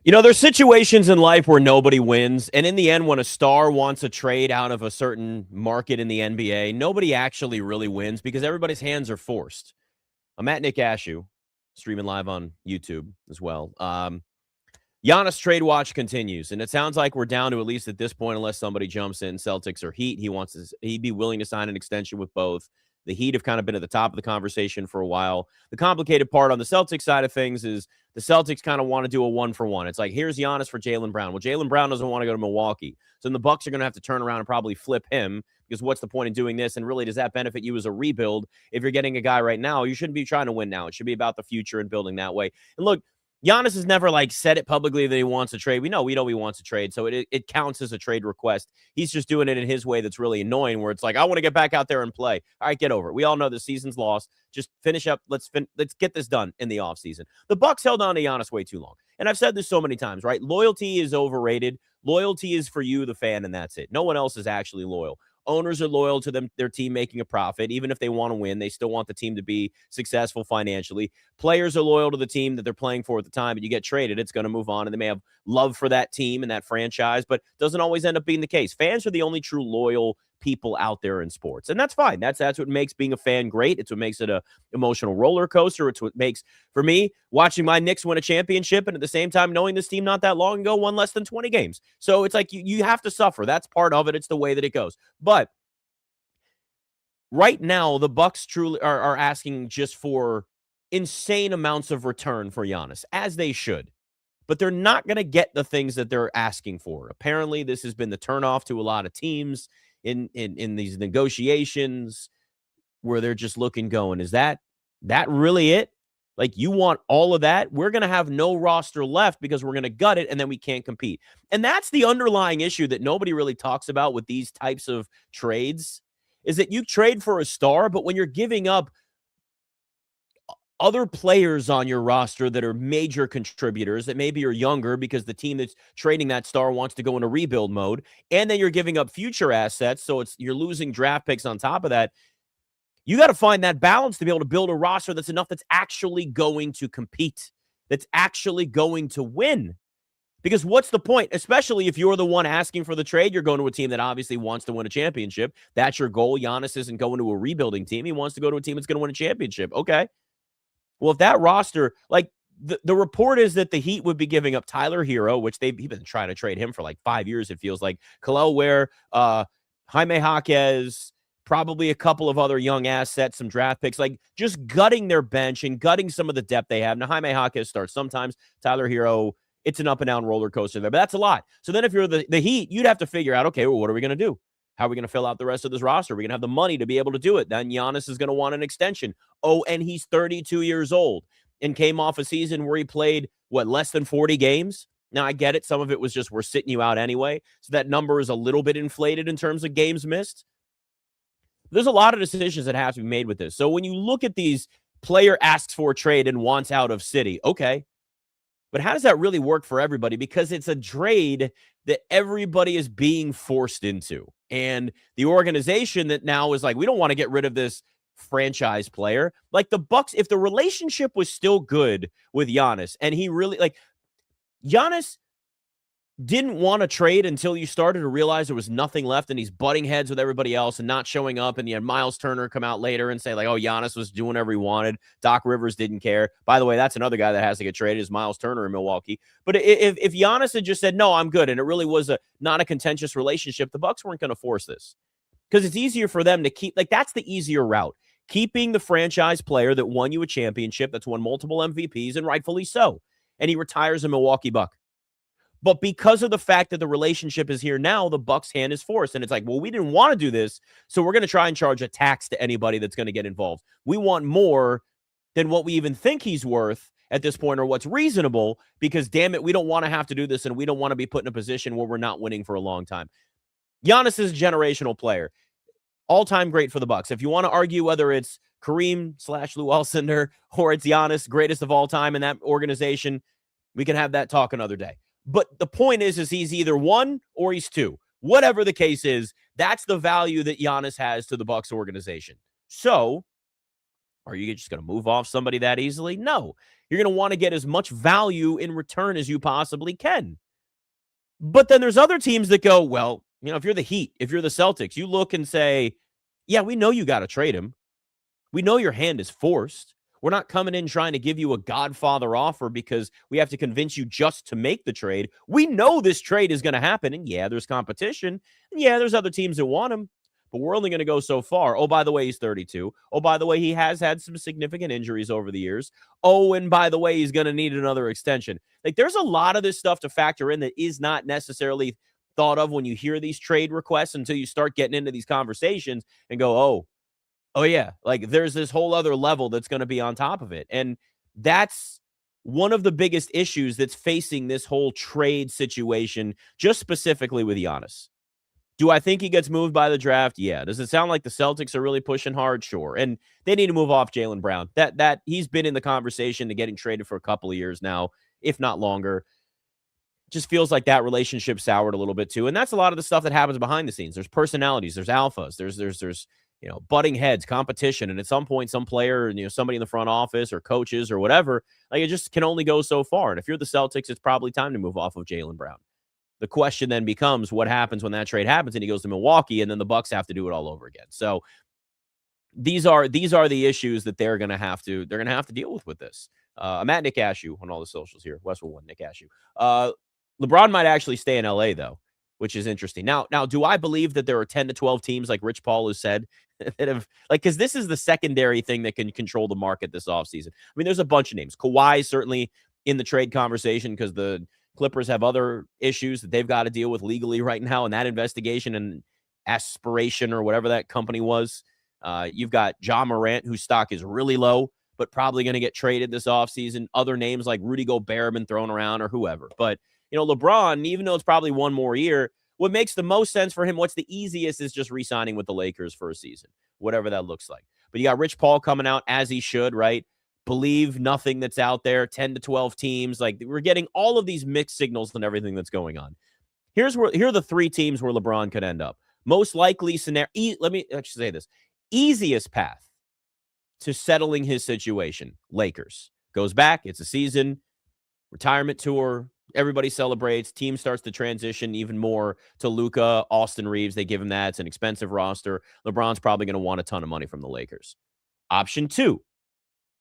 There's situations in life where nobody wins. And in the end, when a star wants a trade out of a certain market in the NBA, nobody actually really wins because everybody's hands are forced. I'm at Nick Ashooh, streaming live on YouTube as well. Giannis trade watch continues, and it sounds like we're down to, at least at this point, unless somebody jumps in, Celtics or Heat. He'd be willing to sign an extension with both. The Heat have kind of been at the top of the conversation for a while. The complicated part on the Celtics side of things is the Celtics kind of want to do a 1-for-1. It's like, here's Giannis for Jaylen Brown. Well, Jaylen Brown doesn't want to go to Milwaukee. So then the Bucks are going to have to turn around and probably flip him, because what's the point in doing this? And really, does that benefit you as a rebuild? If you're getting a guy right now, you shouldn't be trying to win now. It should be about the future and building that way. And look, Giannis has never said it publicly that he wants a trade. We know he wants a trade, so it counts as a trade request. He's just doing it in his way that's really annoying, where it's like, I want to get back out there and play. All right, get over it. We all know the season's lost. Just finish up. Let's get this done in the offseason. The Bucks held on to Giannis way too long. And I've said this so many times, right? Loyalty is overrated. Loyalty is for you, the fan, and that's it. No one else is actually loyal. Owners are loyal to their team making a profit. Even if they want to win, they still want the team to be successful financially. Players are loyal to the team that they're playing for at the time, and you get traded, it's going to move on, and they may have love for that team and that franchise, but doesn't always end up being the case. Fans are the only true loyal people out there in sports, and that's fine. That's what makes being a fan great. It's what makes it a emotional roller coaster. It's what makes, for me, watching my Knicks win a championship, and at the same time knowing this team not that long ago won less than 20 games. So it's like you have to suffer. That's part of it. It's the way that it goes. But right now, the Bucks truly are asking just for insane amounts of return for Giannis, as they should. But they're not going to get the things that they're asking for. Apparently, this has been the turnoff to a lot of teams in these negotiations, where they're just looking, going, is that really it? Like, you want all of that? We're going to have no roster left because we're going to gut it, and then we can't compete. And that's the underlying issue that nobody really talks about with these types of trades, is that you trade for a star, but when you're giving up other players on your roster that are major contributors that maybe are younger because the team that's trading that star wants to go into rebuild mode, and then you're giving up future assets, so you're losing draft picks on top of that. You got to find that balance to be able to build a roster that's enough, that's actually going to compete, that's actually going to win. Because what's the point? Especially if you're the one asking for the trade, you're going to a team that obviously wants to win a championship. That's your goal. Giannis isn't going to a rebuilding team. He wants to go to a team that's going to win a championship. Okay. Well, if that roster, the report is that the Heat would be giving up Tyler Hero, which they've been trying to trade him for 5 years, it feels like. Khalil Ware, Jaime Jaquez, probably a couple of other young assets, some draft picks, just gutting their bench and gutting some of the depth they have. Now, Jaime Jaquez starts sometimes. Tyler Hero, it's an up-and-down roller coaster there, but that's a lot. So then if you're the Heat, you'd have to figure out, okay, well, what are we going to do? How are we going to fill out the rest of this roster? Are we going to have the money to be able to do it? Then Giannis is going to want an extension. Oh, and he's 32 years old and came off a season where he played, less than 40 games? Now, I get it. Some of it was just, we're sitting you out anyway. So that number is a little bit inflated in terms of games missed. There's a lot of decisions that have to be made with this. So when you look at these, player asks for a trade and wants out of city, okay. But how does that really work for everybody? Because it's a trade that everybody is being forced into. And the organization that now is we don't want to get rid of this franchise player. The Bucks, if the relationship was still good with Giannis, and he really, Giannis didn't want to trade until you started to realize there was nothing left, and he's butting heads with everybody else and not showing up. And you had Miles Turner come out later and say, oh, Giannis was doing whatever he wanted. Doc Rivers didn't care. By the way, that's another guy that has to get traded, is Miles Turner in Milwaukee. But if Giannis had just said, no, I'm good, and it really was not a contentious relationship, the Bucks weren't going to force this, because it's easier for them to keep, that's the easier route. Keeping the franchise player that won you a championship, that's won multiple MVPs, and rightfully so. And he retires a Milwaukee Buck. But because of the fact that the relationship is here now, the Bucks' hand is forced. And it's well, we didn't want to do this, so we're going to try and charge a tax to anybody that's going to get involved. We want more than what we even think he's worth at this point, or what's reasonable, because, damn it, we don't want to have to do this, and we don't want to be put in a position where we're not winning for a long time. Giannis is a generational player. All-time great for the Bucks. If you want to argue whether it's Kareem/Lou Alcindor or it's Giannis, greatest of all time in that organization, we can have that talk another day. But the point is he's either one or he's two. Whatever the case is, that's the value that Giannis has to the Bucks organization. So Are you just going to move off somebody that easily? No. You're going to want to get as much value in return as you possibly can. But then there's other teams that go, well, if you're the Heat, if you're the Celtics, you look and say, yeah, we know you got to trade him. We know your hand is forced. We're not coming in trying to give you a Godfather offer because we have to convince you just to make the trade. We know this trade is going to happen. And yeah, there's competition. And yeah, there's other teams that want him. But we're only going to go so far. Oh, by the way, he's 32. Oh, by the way, he has had some significant injuries over the years. Oh, and by the way, he's going to need another extension. Like, there's a lot of this stuff to factor in that is not necessarily thought of when you hear these trade requests until you start getting into these conversations and go, oh yeah, like there's this whole other level that's going to be on top of it. And that's one of the biggest issues that's facing this whole trade situation, just specifically with Giannis. Do I think he gets moved by the draft? Yeah. Does it sound like the Celtics are really pushing hard? Sure. And they need to move off Jaylen Brown. That he's been in the conversation to getting traded for a couple of years now, if not longer. Just feels like that relationship soured a little bit too. And that's a lot of the stuff that happens behind the scenes. There's personalities, there's alphas, there's butting heads, competition. And at some point, some player, somebody in the front office or coaches or whatever, like it just can only go so far. And if you're the Celtics, it's probably time to move off of Jaylen Brown. The question then becomes what happens when that trade happens and he goes to Milwaukee and then the Bucks have to do it all over again. So these are the issues that they're going to have to deal with this. I'm at Nick Ashooh on all the socials here. Westwood One, Nick Ashooh. LeBron might actually stay in LA though, which is interesting. Now, do I believe that there are 10 to 12 teams like Rich Paul has said that have because this is the secondary thing that can control the market this offseason. I mean, there's a bunch of names. Kawhi certainly in the trade conversation because the Clippers have other issues that they've got to deal with legally right now in that investigation and aspiration or whatever that company was. You've got John Morant, whose stock is really low, but probably going to get traded this offseason. Other names like Rudy Gobert have been thrown around or whoever. But, LeBron, even though it's probably one more year, what makes the most sense for him, what's the easiest is just re-signing with the Lakers for a season, whatever that looks like. But you got Rich Paul coming out as he should, right? Believe nothing that's out there, 10 to 12 teams. Like we're getting all of these mixed signals and everything that's going on. Here are the three teams where LeBron could end up. Most likely scenario. Let me actually say this. Easiest path to settling his situation. Lakers. Goes back. It's a season. Retirement tour. Everybody celebrates. Team starts to transition even more to Luka, Austin Reeves. They give him that. It's an expensive roster. LeBron's probably going to want a ton of money from the Lakers. Option 2,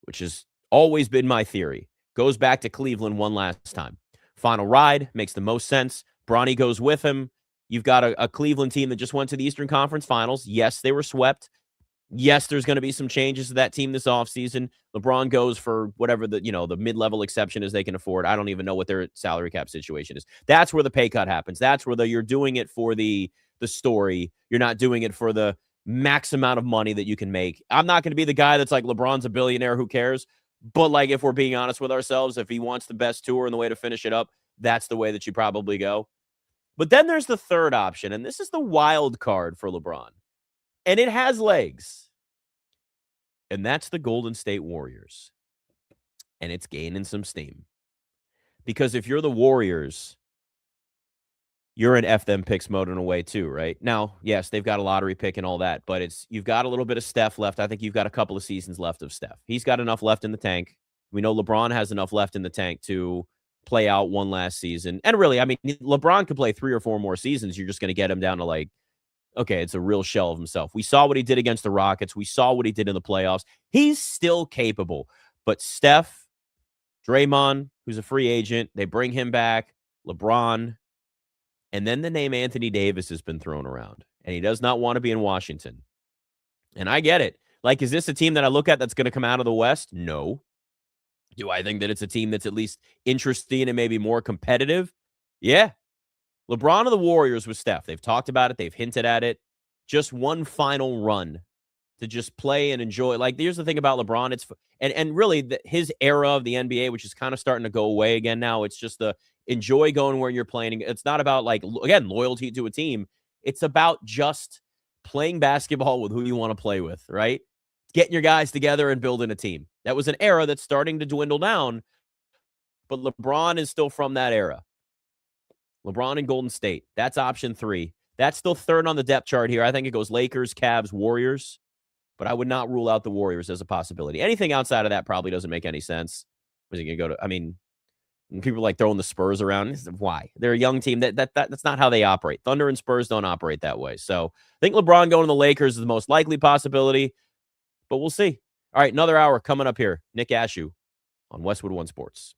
which has always been my theory, goes back to Cleveland one last time. Final ride makes the most sense. Bronny goes with him. You've got a Cleveland team that just went to the Eastern Conference Finals. Yes, they were swept. Yes, there's going to be some changes to that team this offseason. LeBron goes for whatever the mid-level exception is they can afford. I don't even know what their salary cap situation is. That's where the pay cut happens. That's where you're doing it for the story. You're not doing it for the max amount of money that you can make. I'm not going to be the guy that's like, LeBron's a billionaire, who cares? But like, if we're being honest with ourselves, if he wants the best tour and the way to finish it up, that's the way that you probably go. But then there's the third option, and this is the wild card for LeBron. And it has legs. And that's the Golden State Warriors. And it's gaining some steam. Because if you're the Warriors, you're in F them picks mode in a way too, right? Now, yes, they've got a lottery pick and all that, but you've got a little bit of Steph left. I think you've got a couple of seasons left of Steph. He's got enough left in the tank. We know LeBron has enough left in the tank to play out one last season. And really, I mean, LeBron could play 3 or 4 more seasons. You're just going to get him down to like, okay, it's a real shell of himself. We saw what he did against the Rockets. We saw what he did in the playoffs. He's still capable. But Steph, Draymond, who's a free agent, they bring him back, LeBron, and then the name Anthony Davis has been thrown around, and he does not want to be in Washington. And I get it. Like, is this a team that I look at that's going to come out of the West? No. Do I think that it's a team that's at least interesting and maybe more competitive? Yeah. LeBron of the Warriors with Steph. They've talked about it. They've hinted at it. Just one final run to just play and enjoy. Like, here's the thing about LeBron. It's and really his era of the NBA, which is kind of starting to go away again now. It's just the enjoy going where you're playing. It's not about, like, again, loyalty to a team. It's about just playing basketball with who you want to play with, right? Getting your guys together and building a team. That was an era that's starting to dwindle down, but LeBron is still from that era. LeBron and Golden State. That's option 3. That's still third on the depth chart here. I think it goes Lakers, Cavs, Warriors. but I would not rule out the Warriors as a possibility. Anything outside of that probably doesn't make any sense. Was he going to go to, I mean, people like throwing the Spurs around. Why? They're a young team. That's not how they operate. Thunder and Spurs don't operate that way. So I think LeBron going to the Lakers is the most likely possibility, but we'll see. All right, another hour coming up here. Nick Ashooh on Westwood One Sports.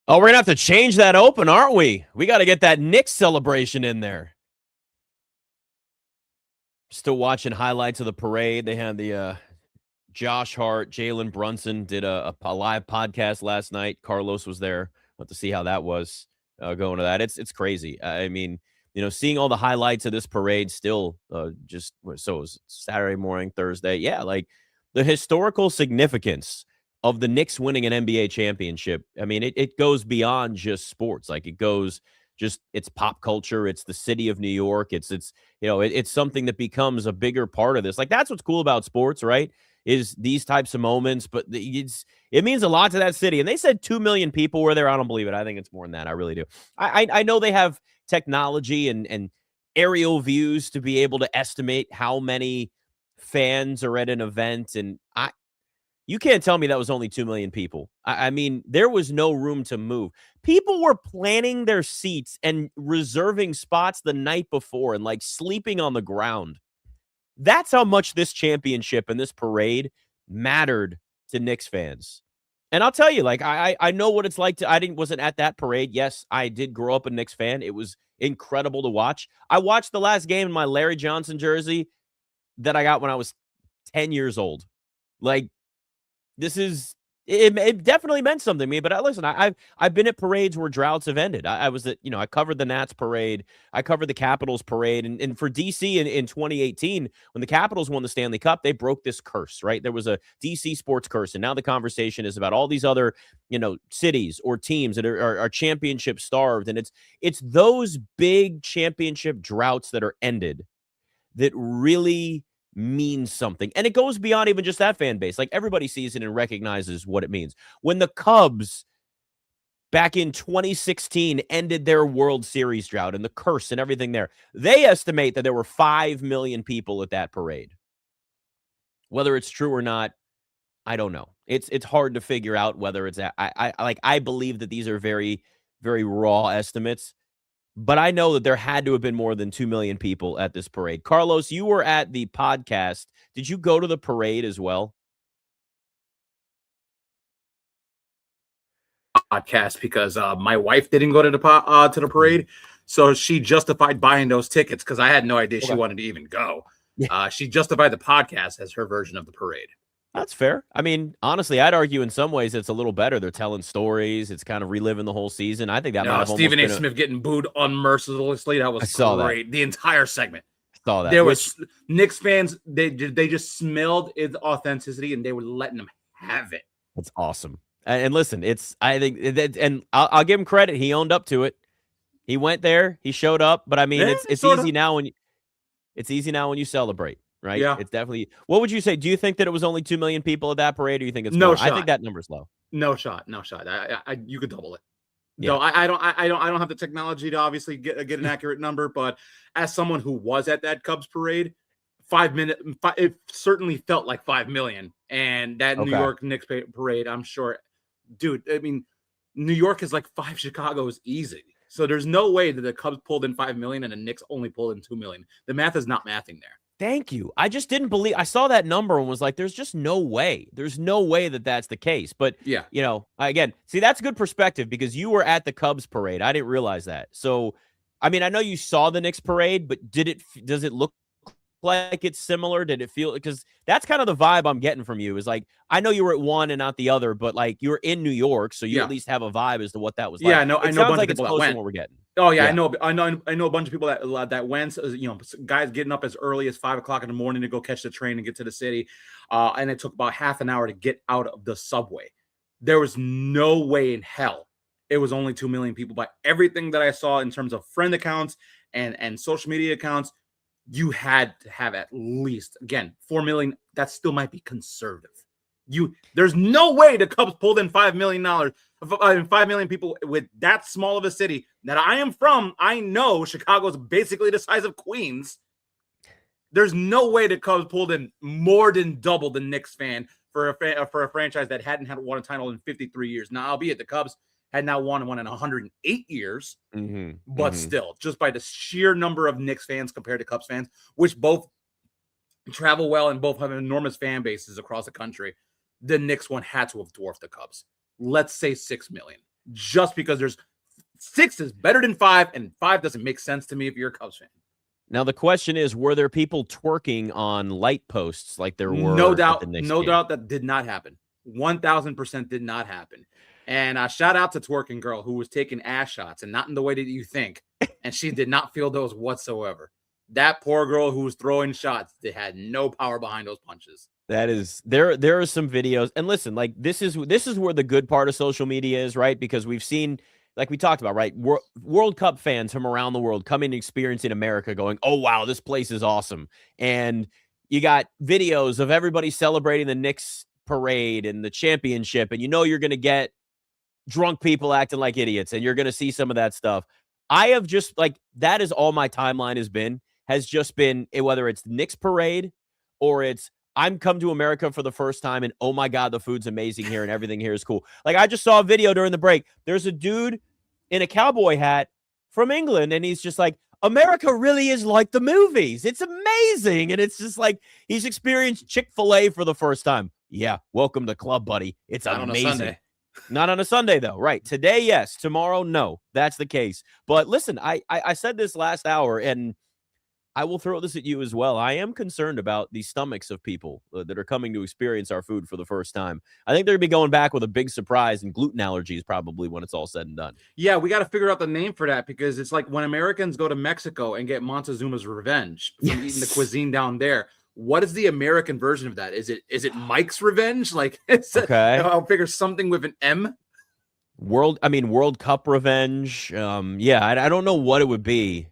Oh, we're going to have to change that open, aren't we? We got to get that Knicks celebration in there. Still watching highlights of the parade. They had the Josh Hart, Jalen Brunson did a live podcast last night. Carlos was there. We'll have to see how that was going to that. It's crazy. I mean, seeing all the highlights of this parade still so it was Saturday morning, Thursday. Yeah, like the historical significance of the Knicks winning an NBA championship. I mean, it goes beyond just sports. Like it goes it's pop culture. It's the city of New York. It's something that becomes a bigger part of this. Like that's what's cool about sports, right? Is these types of moments, but it means a lot to that city. And they said 2 million people were there. I don't believe it. I think it's more than that. I really do. I know they have technology and aerial views to be able to estimate how many fans are at an event. And you can't tell me that was only 2 million people. I mean, there was no room to move. People were planning their seats and reserving spots the night before and like sleeping on the ground. That's how much this championship and this parade mattered to Knicks fans. And I'll tell you, like, I know what it's like wasn't at that parade. Yes, I did grow up a Knicks fan. It was incredible to watch. I watched the last game in my Larry Johnson jersey that I got when I was 10 years old. Like, it definitely meant something to me. But listen, I've been at parades where droughts have ended. I was at, I covered the Nats parade. I covered the Capitals parade. And for DC in 2018, when the Capitals won the Stanley Cup, they broke this curse, right? There was a DC sports curse. And now the conversation is about all these other, cities or teams that are championship starved. And it's those big championship droughts that are ended that really means something. And it goes beyond even just that fan base. Like everybody sees it and recognizes what it means. When the Cubs back in 2016 ended their World Series drought and the curse and everything there, they estimate that there were 5 million people at that parade. Whether it's true or not, I don't know. It's hard to figure out whether it's I believe that these are very, very raw estimates. But I know that there had to have been more than 2 million people at this parade. Carlos, you were at the podcast. Did you go to the parade as well? Podcast because my wife didn't go to the parade, so she justified buying those tickets because I had no idea she wanted to even go. Yeah. She justified the podcast as her version of the parade. That's fair. I mean, honestly, I'd argue in some ways it's a little better. They're telling stories. It's kind of reliving the whole season. I think that might have Stephen A. Smith getting booed unmercilessly. That was great. The entire segment. I saw that. There was Knicks fans. They just smelled its authenticity and they were letting them have it. That's awesome. And listen, I think and I'll give him credit. He owned up to it. He went there. He showed up. But I mean, it's easy now when you celebrate. Right? Yeah. It's definitely. What would you say? Do you think that it was only 2 million people at that parade, or you think it's more? I think that number's low. No shot. You could double it. Yeah. No, I don't have the technology to obviously get an accurate number, but as someone who was at that Cubs parade, 5 minutes, it certainly felt like 5 million. And that New York Knicks parade, I'm sure, dude. I mean, New York is like 5 Chicago's easy. So there's no way that the Cubs pulled in 5 million and the Knicks only pulled in 2 million. The math is not mathing there. Thank you. I just didn't believe. I saw that number and was like, there's just no way. There's no way that that's the case. But, yeah, again, see, that's good perspective because you were at the Cubs parade. I didn't realize that. So, I mean, I know you saw the Knicks parade, but does it look like it's similar? Did it feel, because that's kind of the vibe I'm getting from you is like, I know you were at one and not the other, but like you were in New York. So you at least have a vibe as to what that was like. Yeah, I know. It sounds like it's close to what we're getting. Oh yeah, yeah, I know a bunch of people that went. Guys getting up as early as 5 o'clock in the morning to go catch the train and get to the city, and it took about half an hour to get out of the subway. There was no way in hell it was only 2 million people. By everything that I saw in terms of friend accounts and social media accounts, you had to have at least 4 million. That still might be conservative. There's no way the Cubs pulled in $5 million. 5 million people with that small of a city that I am from. I know Chicago's basically the size of Queens. There's no way the Cubs pulled in more than double the Knicks fan for a franchise that hadn't won a title in 53 years. Now, albeit the Cubs had now won one in 108 years, but still, just by the sheer number of Knicks fans compared to Cubs fans, which both travel well and both have enormous fan bases across the country, the Knicks one had to have dwarfed the Cubs. Let's say 6 million. just because there's 6 is better than 5, and 5 doesn't make sense to me if you're a Cubs fan. Now the question is, were there people twerking on light posts like there were? No doubt, at the Knicks no game? doubt that did not happen. 1,000% did not happen. And shout out to twerking girl who was taking ass shots and not in the way that you think, and she did not feel those whatsoever. That poor girl who was throwing shots, they had no power behind those punches. That is there are some videos, and listen, like this is where the good part of social media is, right? Because we've seen, like we talked about, right, World Cup fans from around the world coming and experiencing America going, oh wow, this place is awesome. And you got videos of everybody celebrating the Knicks parade and the championship, and you're going to get drunk people acting like idiots, and you're going to see some of that stuff. I have just, like, that is all my timeline has just been, whether it's Knicks parade or it's I'm come to America for the first time and oh my God, the food's amazing here and everything here is cool. Like, I just saw a video during the break. There's a dude in a cowboy hat from England, and he's just like, America really is like the movies. It's amazing. And it's just like he's experienced Chick-fil-A for the first time. Yeah, welcome to club, buddy. It's amazing. Not on a Sunday, though. Right. Today, yes. Tomorrow, no. That's the case. But listen, I said this last hour, and I will throw this at you as well. I am concerned about the stomachs of people that are coming to experience our food for the first time. I think they're going to be going back with a big surprise and gluten allergies probably when it's all said and done. Yeah, we got to figure out the name for that, because it's like when Americans go to Mexico and get Montezuma's revenge from eating the cuisine down there. What is the American version of that? Is it Mike's Revenge? Like, I'll figure something with an M. World Cup revenge. Yeah, I don't know what it would be.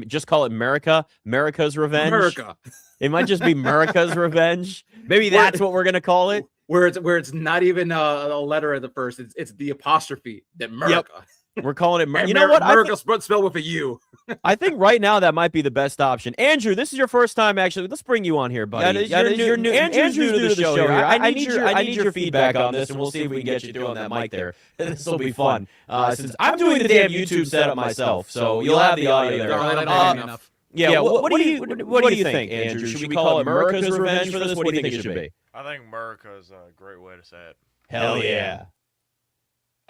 Just call it America's revenge. America. It might just be America's revenge. Maybe that's what we're gonna call it. Where it's not even a letter at the first. It's the apostrophe. That America. Yep. We're calling it. You know what? America spelled with a U. I think right now that might be the best option. Andrew, this is your first time actually. Let's bring you on here, buddy. You're new. Andrew's new to the show here. I need your feedback on this, and we'll see if we can get you doing that mic there. This will be fun. Since I'm doing the damn YouTube setup myself, so you'll have the audio there. Yeah. What do you think, Andrew? Should we call it America's Revenge for this? What do you think it should be? I think America is a great way to say it. Hell yeah.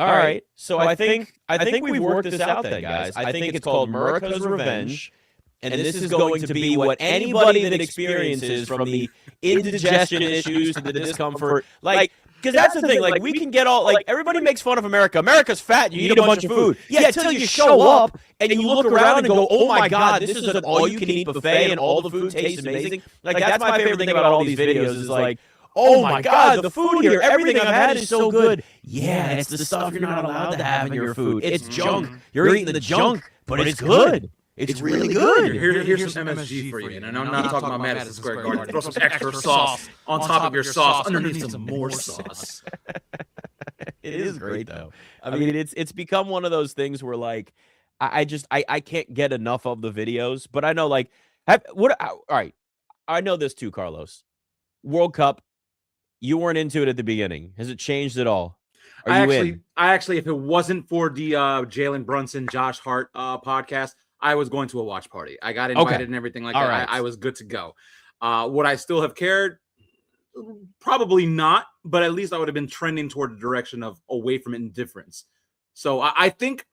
All right. So I think we've worked this out then, guys. I think it's called America's Revenge. And this is going to be what anybody that experiences, from the indigestion issues to the discomfort, like, because that's the thing, like, we can get all, like, everybody makes fun of America. America's fat, you eat a bunch of food. Yeah, until you show up and you look around and go, oh my God, this is an all-you-can-eat buffet and all the food tastes amazing. Like, that's my favorite thing about all these videos is, like, oh my God, the food here, everything I've had is so good. Yeah, it's the stuff you're not allowed to have in your food. It's junk. You're eating the junk, but it's good. It's really good. Here's some MSG for you. And I'm not talking about Madison Square Garden. Throw some extra sauce on top of your sauce, underneath some more sauce. It is great, though. I mean, it's become one of those things where, like, I can't get enough of the videos. But I know, like, all right, I know this too, Carlos. World Cup. You weren't into it at the beginning. Has it changed at all? I actually, if it wasn't for the Jalen Brunson, Josh Hart podcast, I was going to a watch party. I got invited and everything like that. Right. I was good to go. Would I still have cared? Probably not, but at least I would have been trending toward the direction of away from indifference. So I think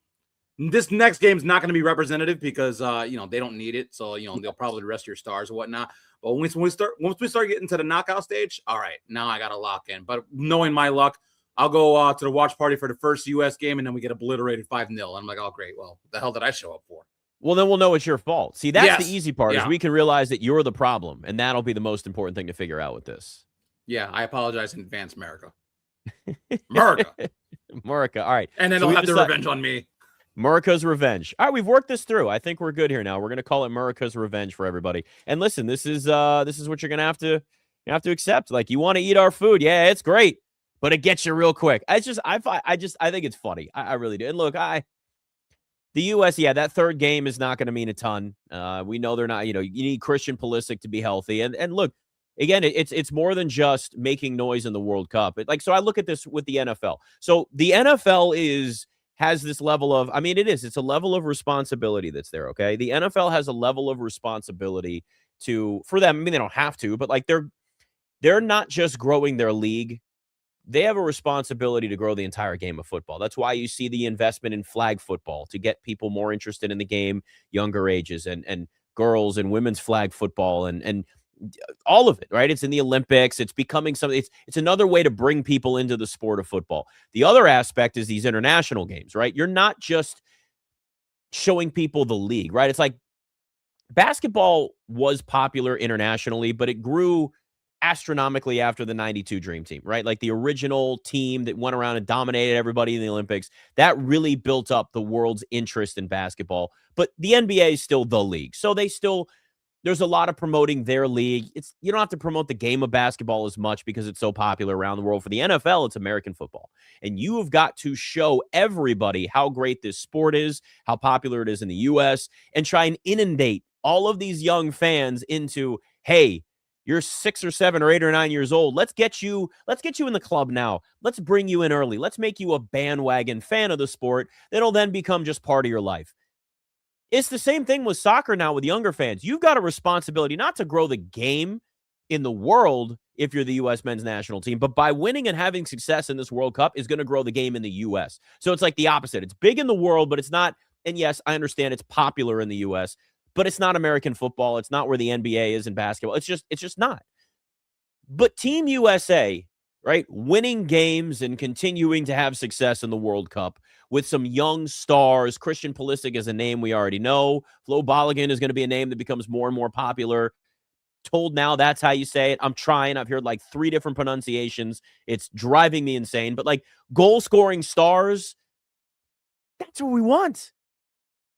this next game is not going to be representative because they don't need it. So they'll probably rest your stars and whatnot. But once we start getting to the knockout stage, all right, now I got to lock in. But knowing my luck, I'll go to the watch party for the first U.S. game, and then we get obliterated 5-0. I'm like, oh, great. Well, what the hell did I show up for? Well, then we'll know it's your fault. See, that's the easy part is we can realize that you're the problem, and that'll be the most important thing to figure out with this. Yeah, I apologize in advance, America. America. All right. And then they'll have their revenge on me. America's Revenge. All right, we've worked this through. I think we're good here now. We're going to call it America's Revenge for everybody. And listen, this is what you're going to have to accept. Like, you want to eat our food. Yeah, it's great, but it gets you real quick. I think it's funny. I really do. And look, the U.S., that third game is not going to mean a ton. We know they're not, you need Christian Pulisic to be healthy. And look, again, it's more than just making noise in the World Cup. So I look at this with the NFL. So the NFL has this level of, it's a level of responsibility that's there, okay? The NFL has a level of responsibility for them. They don't have to, but like they're not just growing their league. they have a responsibility to grow the entire game of football. That's why you see the investment in flag football to get people more interested in the game, younger ages, and girls and women's flag football and all of it, right? It's in the Olympics. It's becoming something. It's another way to bring people into the sport of football. The other aspect is these international games, right? You're not just showing people the league, right? It's like basketball was popular internationally, but it grew astronomically after the 92 Dream Team, right? Like the original team that went around and dominated everybody in the Olympics. That really built up the world's interest in basketball. But the NBA is still the league. So there's a lot of promoting their league. You don't have to promote the game of basketball as much because it's so popular around the world. For the NFL, it's American football. And you have got to show everybody how great this sport is, how popular it is in the U.S., and try and inundate all of these young fans into, hey, you're 6 or 7 or 8 or 9 years old. Let's get you in the club now. Let's bring you in early. Let's make you a bandwagon fan of the sport that'll then become just part of your life. It's the same thing with soccer now with younger fans. You've got a responsibility not to grow the game in the world if you're the U.S. men's national team, but by winning and having success in this World Cup is going to grow the game in the U.S. So it's like the opposite. It's big in the world, but it's not. And yes, I understand it's popular in the U.S., but it's not American football. It's not where the NBA is in basketball. It's just not. But Team USA, right, winning games and continuing to have success in the World Cup with some young stars. Christian Pulisic is a name we already know. Flo Balogun is going to be a name that becomes more and more popular. Told now that's how you say it. I'm trying. I've heard like 3 different pronunciations. It's driving me insane. But like goal-scoring stars, that's what we want.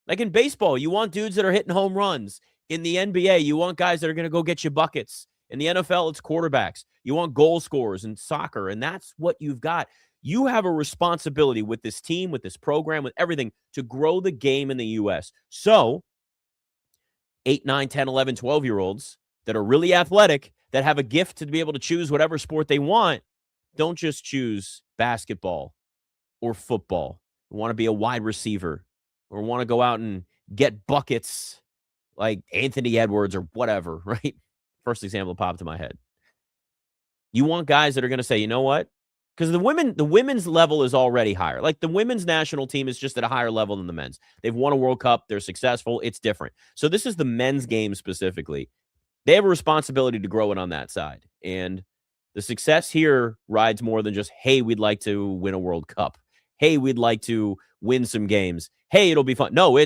Like in baseball, you want dudes that are hitting home runs. In the NBA, you want guys that are going to go get you buckets. In the NFL, it's quarterbacks. You want goal scorers in soccer, and that's what you've got. You have a responsibility with this team, with this program, with everything to grow the game in the U.S. So 8, 9, 10, 11, 12-year-olds that are really athletic, that have a gift to be able to choose whatever sport they want, don't just choose basketball or football. You want to be a wide receiver or want to go out and get buckets like Anthony Edwards or whatever, right? First example popped to my head. You want guys that are going to say, you know what? Because the women's level is already higher. Like the women's national team is just at a higher level than the men's. They've won a World Cup. They're successful. It's different. So this is the men's game specifically. They have a responsibility to grow it on that side. And the success here rides more than just, hey, we'd like to win a World Cup. Hey, we'd like to win some games. Hey, it'll be fun. No,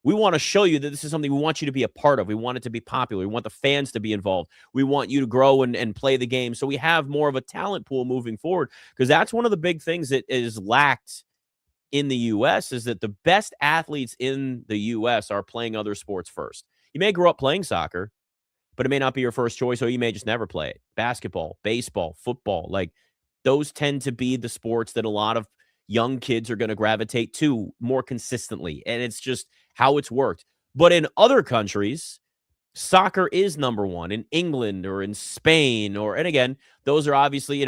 we want to show you that this is something we want you to be a part of. We want it to be popular. We want the fans to be involved. We want you to grow and play the game. So we have more of a talent pool moving forward, because that's one of the big things that is lacked in the U.S. is that the best athletes in the U.S. are playing other sports first. You may grow up playing soccer, but it may not be your first choice, or you may just never play it. Basketball, baseball, football, like those tend to be the sports that a lot of young kids are going to gravitate to more consistently. And it's just how it's worked. But in other countries, soccer is number one. In England or in Spain, and again, those are obviously,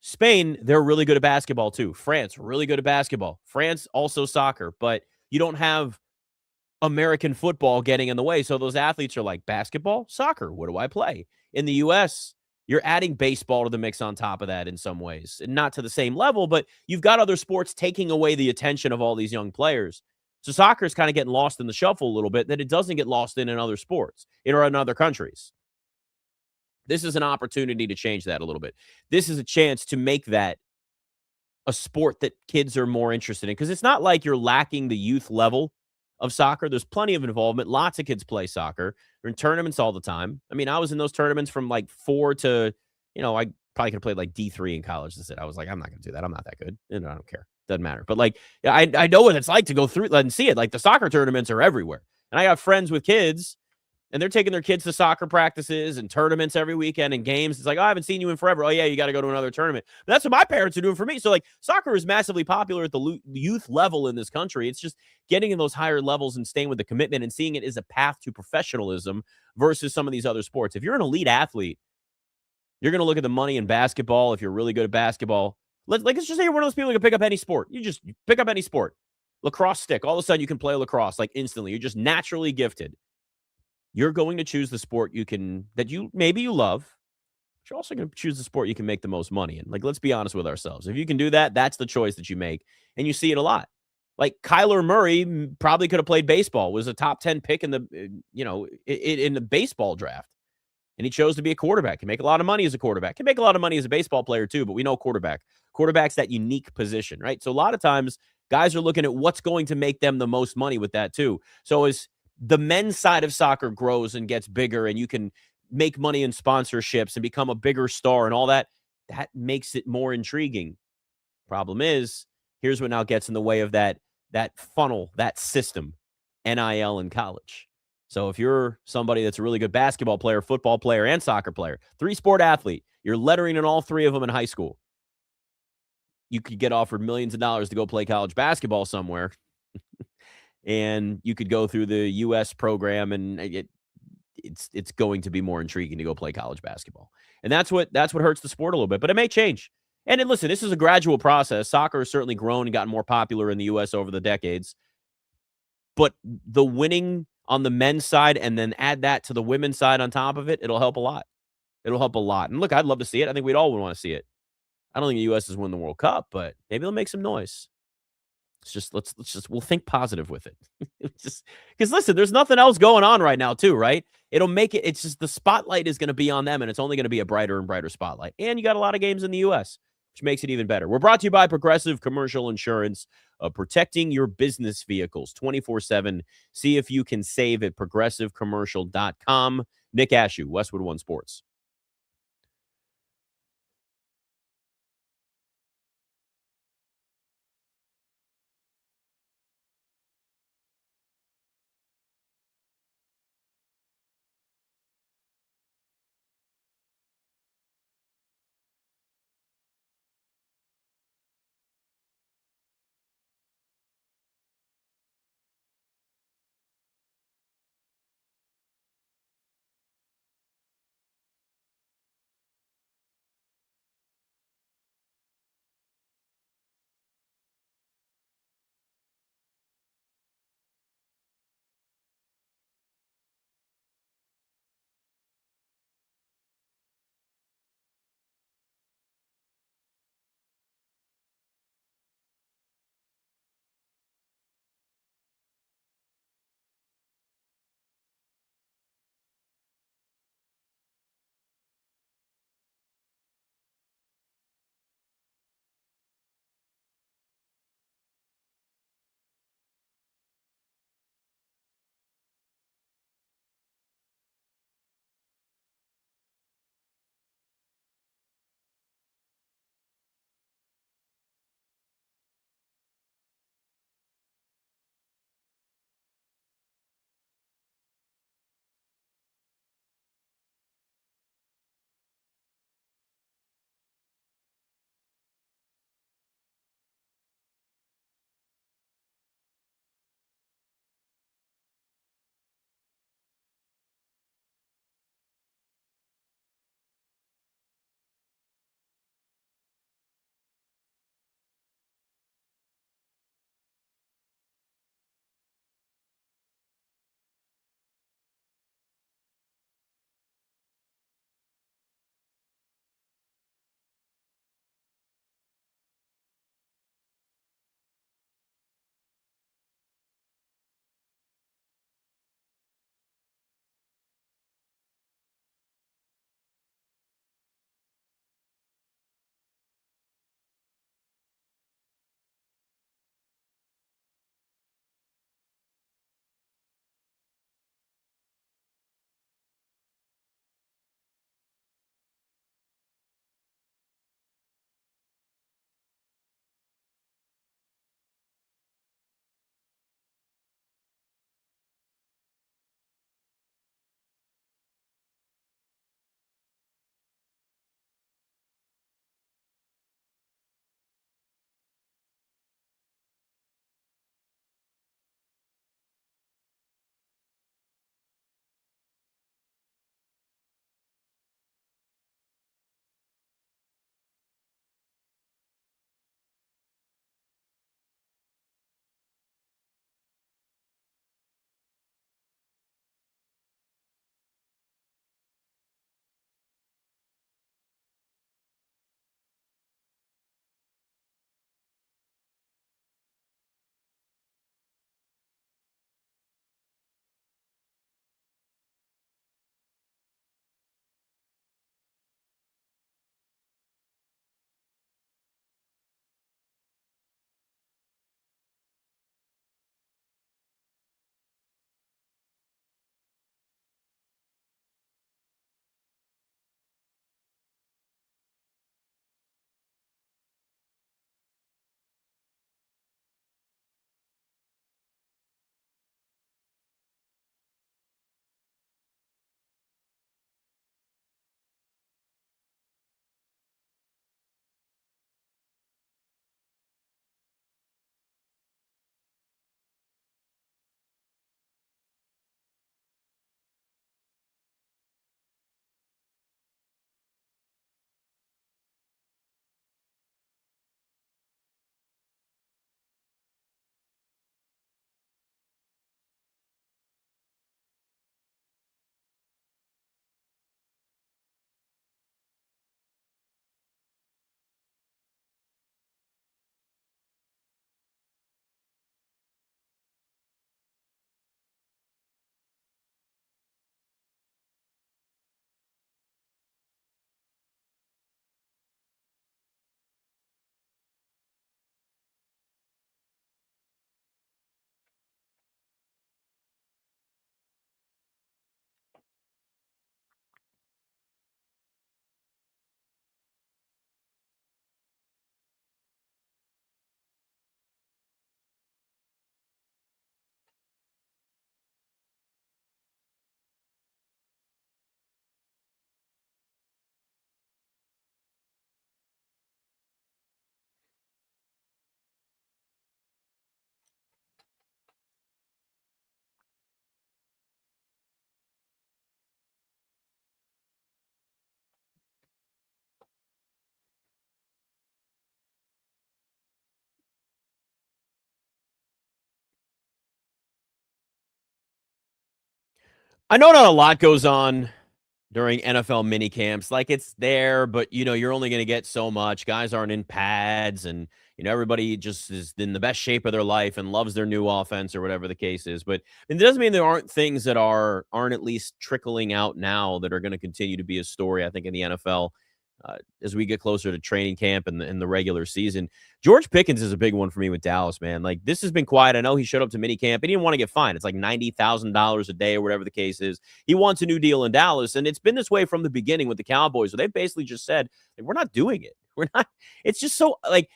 Spain, they're really good at basketball too. France, really good at basketball. France, also soccer. But you don't have American football getting in the way. So those athletes are like, basketball, soccer, what do I play? In the U.S., you're adding baseball to the mix on top of that in some ways. And not to the same level, but you've got other sports taking away the attention of all these young players. So soccer is kind of getting lost in the shuffle a little bit, that it doesn't get lost in other sports or in other countries. This is an opportunity to change that a little bit. This is a chance to make that a sport that kids are more interested in, because it's not like you're lacking the youth level of soccer. There's plenty of involvement. Lots of kids play soccer. They're in tournaments all the time. I mean, I was in those tournaments from like 4 to, I probably could have played like D3 in college. That's it. I was like, I'm not going to do that. I'm not that good. I don't care. Doesn't matter. But like, I know what it's like to go through and see it. Like the soccer tournaments are everywhere. And I got friends with kids, and they're taking their kids to soccer practices and tournaments every weekend and games. It's like, oh, I haven't seen you in forever. Oh, yeah, you got to go to another tournament. But that's what my parents are doing for me. So, like, soccer is massively popular at the youth level in this country. It's just getting in those higher levels and staying with the commitment and seeing it as a path to professionalism versus some of these other sports. If you're an elite athlete, you're going to look at the money in basketball. If you're really good at basketball, let's just say you're one of those people who can pick up any sport. You pick up any sport. Lacrosse stick. All of a sudden, you can play lacrosse like instantly. You're just naturally gifted. You're going to choose the sport maybe you love, you're also going to choose the sport you can make the most money in. Like, let's be honest with ourselves. If you can do that, that's the choice that you make. And you see it a lot. Like Kyler Murray probably could have played baseball, was a top 10 pick in the, in the baseball draft. And he chose to be a quarterback. Can make a lot of money as a quarterback. Can make a lot of money as a baseball player too, but we know quarterback. Quarterback's that unique position, right? So a lot of times guys are looking at what's going to make them the most money with that too. So as the men's side of soccer grows and gets bigger and you can make money in sponsorships and become a bigger star and all that, that makes it more intriguing. Problem is, here's what now gets in the way of that funnel, that system, NIL in college. So if you're somebody that's a really good basketball player, football player, and soccer player, 3-sport athlete, you're lettering in all 3 of them in high school, you could get offered millions of dollars to go play college basketball somewhere. And you could go through the U.S. program, and it's going to be more intriguing to go play college basketball. And that's what hurts the sport a little bit. But it may change. And then, listen, this is a gradual process. Soccer has certainly grown and gotten more popular in the U.S. over the decades. But the winning on the men's side and then add that to the women's side on top of it, it'll help a lot. It'll help a lot. And look, I'd love to see it. I think we'd all want to see it. I don't think the U.S. has won the World Cup, but maybe they'll make some noise. It's just we'll think positive with it. Just because listen, there's nothing else going on right now, too, right? It'll make it. It's just the spotlight is going to be on them, and it's only going to be a brighter and brighter spotlight. And you got a lot of games in the U.S., which makes it even better. We're brought to you by Progressive Commercial Insurance, protecting your business vehicles 24/7. See if you can save at progressivecommercial.com. Nick Ashooh, Westwood One Sports. I know not a lot goes on during NFL mini camps. Like, it's there, but you're only going to get so much. Guys aren't in pads, and everybody just is in the best shape of their life and loves their new offense or whatever the case is. But it doesn't mean there aren't things that aren't at least trickling out now that are going to continue to be a story, I think, in the NFL. As we get closer to training camp and the regular season. George Pickens is a big one for me with Dallas, man. Like, this has been quiet. I know he showed up to minicamp. He didn't want to get fined. It's like $90,000 a day or whatever the case is. He wants a new deal in Dallas, and it's been this way from the beginning with the Cowboys. So they've basically just said, like, we're not doing it. We're not. It's just so, like,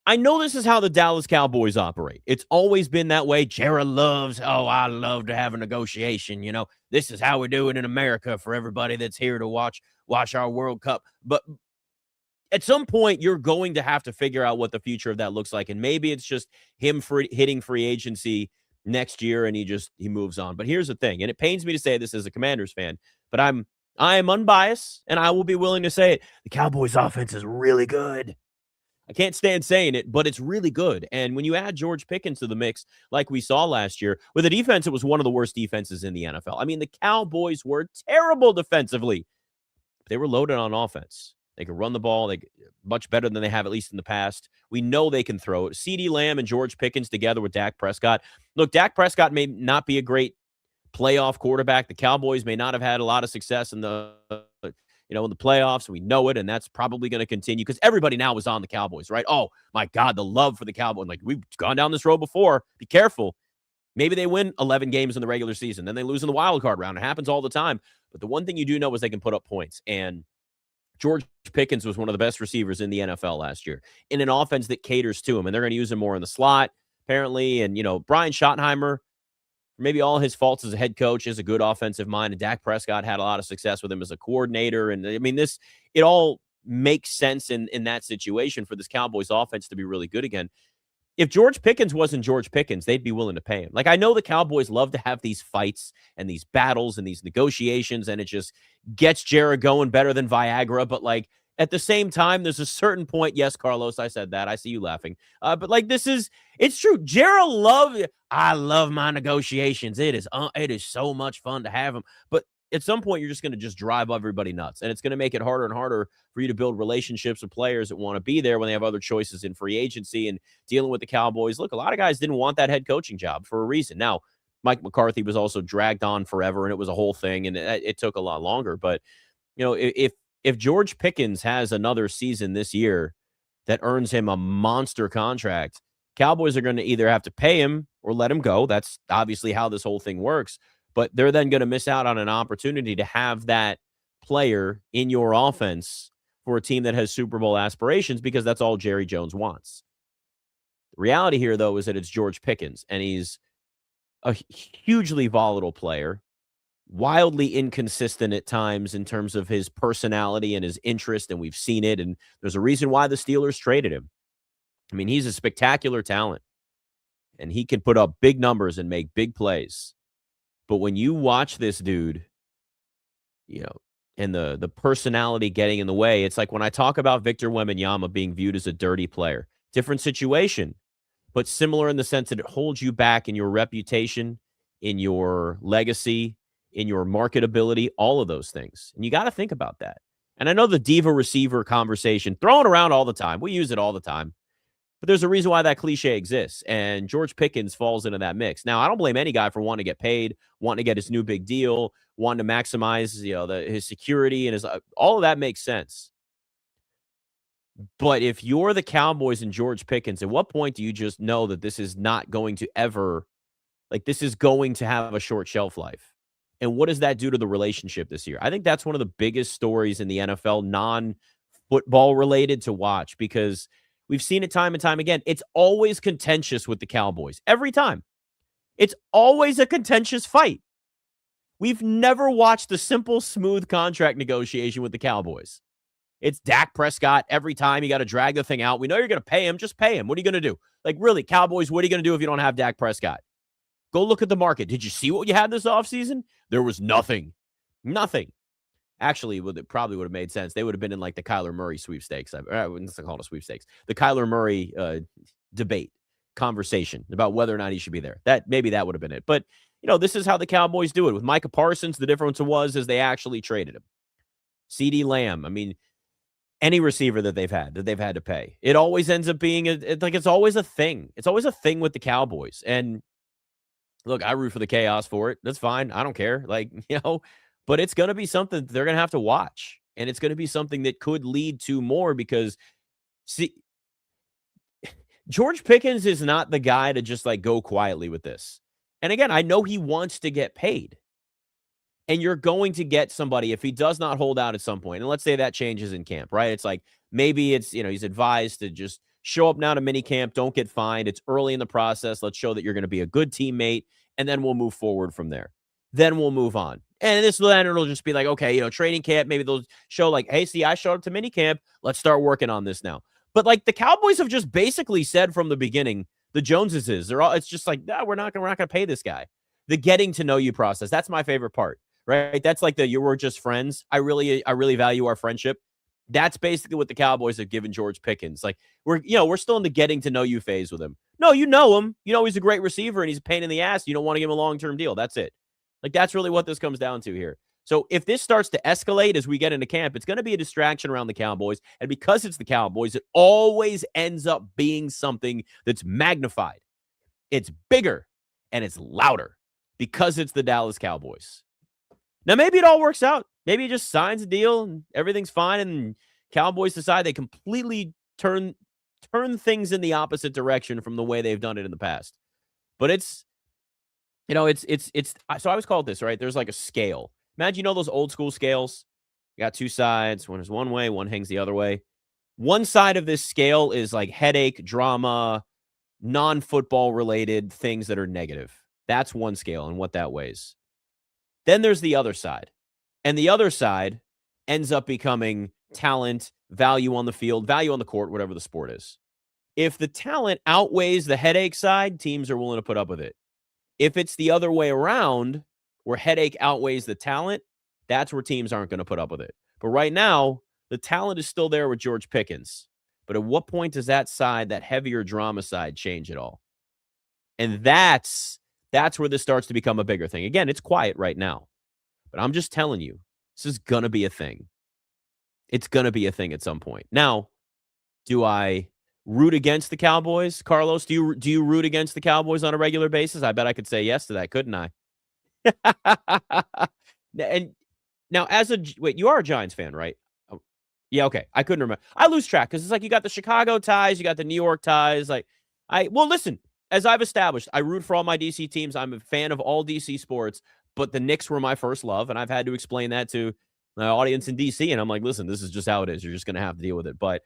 I know this is how the Dallas Cowboys operate. It's always been that way. Jared loves, I love to have a negotiation. This is how we do it in America for everybody that's here to watch our World Cup. But at some point, you're going to have to figure out what the future of that looks like. And maybe it's just him hitting free agency next year and he moves on. But here's the thing, and it pains me to say this as a Commanders fan, but I am unbiased, and I will be willing to say it. The Cowboys offense is really good. I can't stand saying it, but it's really good. And when you add George Pickens to the mix, like we saw last year, with a defense, it was one of the worst defenses in the NFL. I mean, the Cowboys were terrible defensively. They were loaded on offense. They could run the ball much better than they have, at least in the past. We know they can throw it. CeeDee Lamb and George Pickens together with Dak Prescott. Look, Dak Prescott may not be a great playoff quarterback. The Cowboys may not have had a lot of success in the playoffs. We know it, and that's probably going to continue because everybody now is on the Cowboys, right? Oh, my God, the love for the Cowboys. Like, we've gone down this road before. Be careful. Maybe they win 11 games in the regular season. Then they lose in the wild card round. It happens all the time. But the one thing you do know is they can put up points. And George Pickens was one of the best receivers in the NFL last year in an offense that caters to him. And they're going to use him more in the slot, apparently. And, Brian Schottenheimer, maybe all his faults as a head coach, is a good offensive mind. And Dak Prescott had a lot of success with him as a coordinator. And, I mean, it all makes sense in that situation for this Cowboys offense to be really good again. If George Pickens wasn't George Pickens, they'd be willing to pay him. Like, I know the Cowboys love to have these fights and these battles and these negotiations, and it just gets Jared going better than Viagra. But, like, at the same time, there's a certain point. Yes, Carlos, I said that. I see you laughing. But, like, it's true. Jared I love my negotiations. It is so much fun to have them. But at some point, you're just going to just drive everybody nuts. And it's going to make it harder and harder for you to build relationships with players that want to be there when they have other choices in free agency and dealing with the Cowboys. Look, a lot of guys didn't want that head coaching job for a reason. Now, Mike McCarthy was also dragged on forever, and it was a whole thing, and it took a lot longer. But, if George Pickens has another season this year that earns him a monster contract, Cowboys are going to either have to pay him or let him go. That's obviously how this whole thing works. But they're then going to miss out on an opportunity to have that player in your offense for a team that has Super Bowl aspirations because that's all Jerry Jones wants. The reality here, though, is that it's George Pickens, and he's a hugely volatile player, wildly inconsistent at times in terms of his personality and his interest, and we've seen it, and there's a reason why the Steelers traded him. I mean, he's a spectacular talent, and he can put up big numbers and make big plays. But when you watch this dude, and the personality getting in the way, it's like when I talk about Victor Wembanyama being viewed as a dirty player. Different situation, but similar in the sense that it holds you back in your reputation, in your legacy, in your marketability, all of those things. And you got to think about that. And I know the diva receiver conversation thrown around all the time. We use it all the time. But there's a reason why that cliche exists, and George Pickens falls into that mix. Now, I don't blame any guy for wanting to get paid, wanting to get his new big deal, wanting to maximize, his security, and his all of that makes sense. But if you're the Cowboys and George Pickens, at what point do you just know that this is not going to ever, this is going to have a short shelf life? And what does that do to the relationship this year? I think that's one of the biggest stories in the NFL, non-football related, to watch, because we've seen it time and time again. It's always contentious with the Cowboys. Every time. It's always a contentious fight. We've never watched a simple, smooth contract negotiation with the Cowboys. It's Dak Prescott every time. You got to drag the thing out. We know you're going to pay him. Just pay him. What are you going to do? Like, really, Cowboys, what are you going to do if you don't have Dak Prescott? Go look at the market. Did you see what you had this offseason? There was nothing. Nothing. Actually, it probably would have made sense. They would have been in the Kyler Murray sweepstakes. I wouldn't call it a sweepstakes. The Kyler Murray debate conversation about whether or not he should be there. Maybe that would have been it. But this is how the Cowboys do it. With Micah Parsons, the difference was they actually traded him. CeeDee Lamb, I mean, any receiver that they've had to pay. It always ends up being it's always a thing. It's always a thing with the Cowboys. And look, I root for the chaos for it. That's fine. I don't care. But it's going to be something they're going to have to watch. And it's going to be something that could lead to more because, see, George Pickens is not the guy to just go quietly with this. And again, I know he wants to get paid. And you're going to get somebody if he does not hold out at some point. And let's say that changes in camp, right? It's maybe it's, he's advised to just show up now to minicamp. Don't get fined. It's early in the process. Let's show that you're going to be a good teammate. And then we'll move forward from there. Then we'll move on. And then it'll just be okay, training camp. Maybe they'll show hey, see, I showed up to minicamp. Let's start working on this now. But the Cowboys have just basically said from the beginning, the Joneses it's just we're not going to pay this guy. The getting to know you process. That's my favorite part. Right? That's you were just friends. I really value our friendship. That's basically what the Cowboys have given George Pickens. We're still in the getting to know you phase with him. No, you know him. You know he's a great receiver and he's a pain in the ass. You don't want to give him a long-term deal. That's it. That's really what this comes down to here. So if this starts to escalate as we get into camp, it's going to be a distraction around the Cowboys. And because it's the Cowboys, it always ends up being something that's magnified. It's bigger and it's louder because it's the Dallas Cowboys. Now, maybe it all works out. Maybe he just signs a deal and everything's fine, and Cowboys decide they completely turn things in the opposite direction from the way they've done it in the past. But it's so I always call it this, right? There's a scale. Imagine those old school scales. You got two sides. One is one way, one hangs the other way. One side of this scale is headache, drama, non-football related things that are negative. That's one scale and what that weighs. Then there's the other side. And the other side ends up becoming talent, value on the field, value on the court, whatever the sport is. If the talent outweighs the headache side, teams are willing to put up with it. If it's the other way around, where headache outweighs the talent, that's where teams aren't going to put up with it. But right now, the talent is still there with George Pickens. But at what point does that side, that heavier drama side, change it all? And that's where this starts to become a bigger thing. Again, it's quiet right now. But I'm just telling you, this is going to be a thing. It's going to be a thing at some point. Now, do I root against the Cowboys? Carlos, do you root against the Cowboys on a regular basis? I bet I could say yes to that, couldn't I? And now, wait, you are a Giants fan, right? Oh, yeah, okay. I couldn't remember. I lose track because it's you got the Chicago ties, you got the New York ties. Well, listen, as I've established, I root for all my DC teams. I'm a fan of all DC sports, but the Knicks were my first love, and I've had to explain that to my audience in DC, and I'm listen, this is just how it is. You're just going to have to deal with it. But,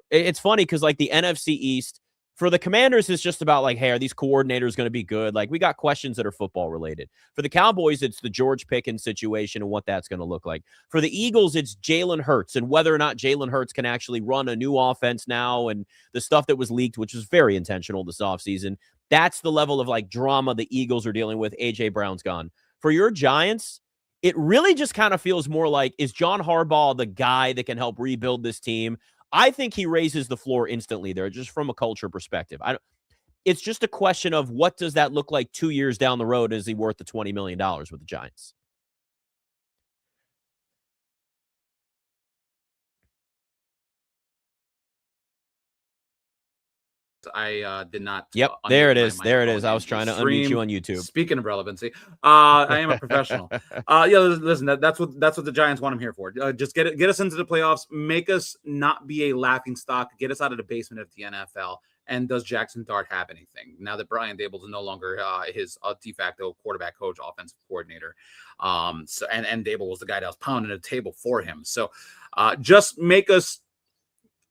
it's funny because, the NFC East, for the Commanders, it's just about, hey, are these coordinators going to be good? We got questions that are football related. For the Cowboys, it's the George Pickens situation and what that's going to look like. For the Eagles, it's Jalen Hurts and whether or not Jalen Hurts can actually run a new offense now and the stuff that was leaked, which was very intentional this offseason. That's the level of, drama the Eagles are dealing with. A.J. Brown's gone. For your Giants, it really just kind of feels more is John Harbaugh the guy that can help rebuild this team? I think he raises the floor instantly there, just from a culture perspective. It's just a question of what does that look like 2 years down the road? Is he worth the $20 million with the Giants? I did not. Yep, there it is. There it is. I was trying to unmute you on YouTube. Speaking of relevancy, I am a professional. Listen, that's what the Giants want him here for. Just get us into the playoffs, make us not be a laughing stock, get us out of the basement of the NFL. And does Jackson Dart have anything now that Brian Daboll is no longer his de facto quarterback coach, offensive coordinator? And Daboll was the guy that was pounding the table for him. So just make us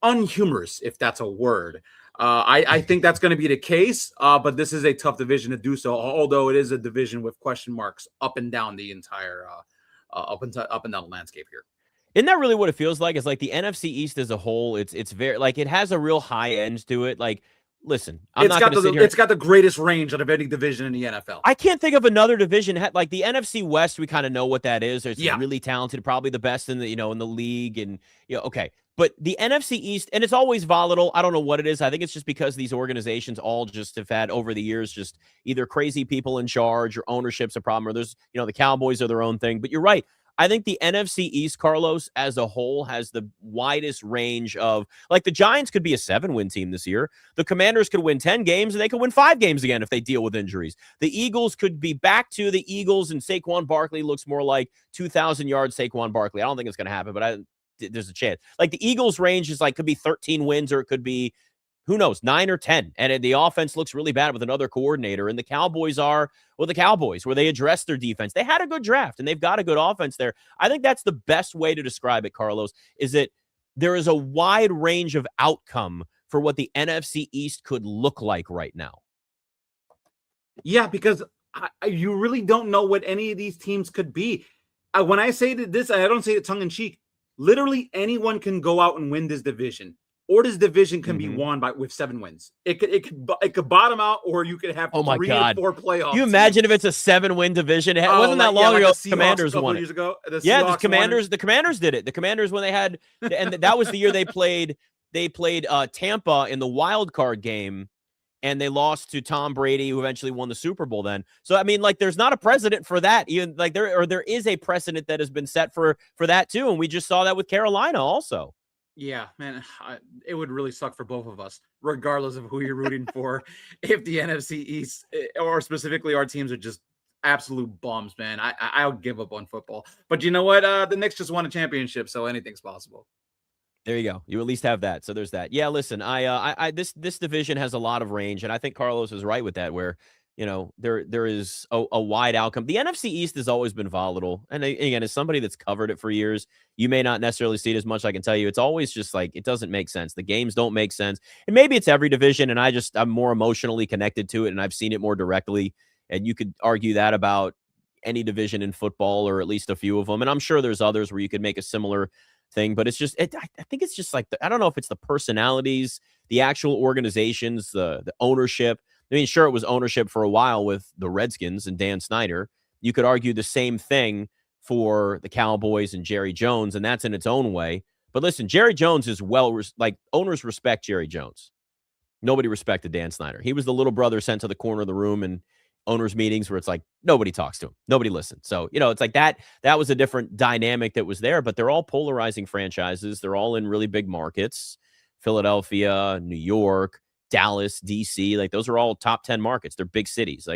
unhumorous, if that's a word. I think that's going to be the case, but this is a tough division to do so, although it is a division with question marks up and down the entire up and down the landscape here. Isn't that really what it feels like? It's the NFC East as a whole. It's very it has a real high end to it. listen, it's got the greatest range out of any division in the NFL. I can't think of another division like the NFC West. We kind of know what that is. It's really talented, probably the best in the in the league, and okay. But the NFC East, and it's always volatile. I don't know what it is. I think it's just because these organizations all just have had over the years just either crazy people in charge or ownership's a problem, or there's the Cowboys are their own thing. But you're right. I think the NFC East, Carlos, as a whole, has the widest range of, like, the Giants could be a 7-win team this year. The Commanders could win 10 games, and they could win 5 games again if they deal with injuries. The Eagles could be back to the Eagles, and Saquon Barkley looks more like 2,000-yard Saquon Barkley. I don't think it's going to happen, but there's a chance. Like, the Eagles' range is could be 13 wins, or it could be, who knows, 9 or 10. And the offense looks really bad with another coordinator. And the Cowboys are, well, the Cowboys, where they address their defense. They had a good draft, and they've got a good offense there. I think that's the best way to describe it, Carlos, is that there is a wide range of outcome for what the NFC East could look like right now. Yeah, because you really don't know what any of these teams could be. When I say this, I don't say it tongue-in-cheek. Literally anyone can go out and win this division. Or this division can be won with 7 wins. It could bottom out, or you could have 3 or 4 playoffs. Can you imagine if it's a 7-win division? It wasn't that long ago. The Commanders won it. Years ago, the Commanders did it. The Commanders, when they had, and that was the year they played Tampa in the wild card game, and they lost to Tom Brady, who eventually won the Super Bowl then. So, I mean, there's not a precedent for that. Even there is a precedent that has been set for that too. And we just saw that with Carolina also. Yeah, man, it would really suck for both of us, regardless of who you're rooting for, if the NFC East, or specifically our teams, are just absolute bums, man. I would give up on football. But you know what? The Knicks just won a championship, so anything's possible. There you go. You at least have that. So there's that. Yeah, listen, this division has a lot of range, and I think Carlos is right with that, where there is a wide outcome. The NFC East has always been volatile. And again, as somebody that's covered it for years, you may not necessarily see it as much. I can tell you, it's always just it doesn't make sense. The games don't make sense. And maybe it's every division, and I'm more emotionally connected to it, and I've seen it more directly. And you could argue that about any division in football, or at least a few of them. And I'm sure there's others where you could make a similar thing, but it's just, I think it's just I don't know if it's the personalities, the actual organizations, the ownership. I mean, sure, it was ownership for a while with the Redskins and Dan Snyder. You could argue the same thing for the Cowboys and Jerry Jones, and that's in its own way. But listen, Jerry Jones is owners respect Jerry Jones. Nobody respected Dan Snyder. He was the little brother sent to the corner of the room in owners' meetings where it's nobody talks to him. Nobody listens. So, it's that was a different dynamic that was there, but they're all polarizing franchises. They're all in really big markets. Philadelphia, New York, Dallas, DC, those are all top 10 markets. They're big cities.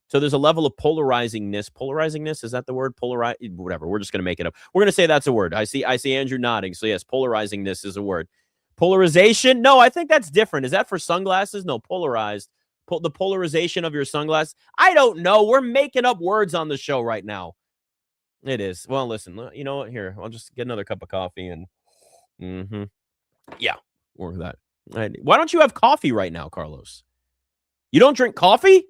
So there's a level of polarizingness. Polarizingness, is that the word? Whatever. We're just going to make it up. We're going to say that's a word. I see Andrew nodding. So yes, polarizingness is a word. Polarization? No, I think that's different. Is that for sunglasses? No, polarized. The polarization of your sunglasses? I don't know. We're making up words on the show right now. It is. Well, listen, you know what? Here, I'll just get another cup of coffee and yeah, more of that. Why don't you have coffee right now, Carlos? You don't drink coffee?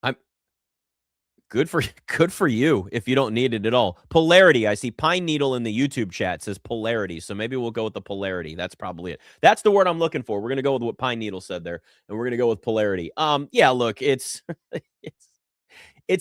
I'm good for you if you don't need it at all. Polarity. I see Pine Needle in the YouTube chat says polarity. So maybe we'll go with the polarity. That's probably it. That's the word I'm looking for. We're going to go with what Pine Needle said there, and we're going to go with polarity. Yeah, look, it's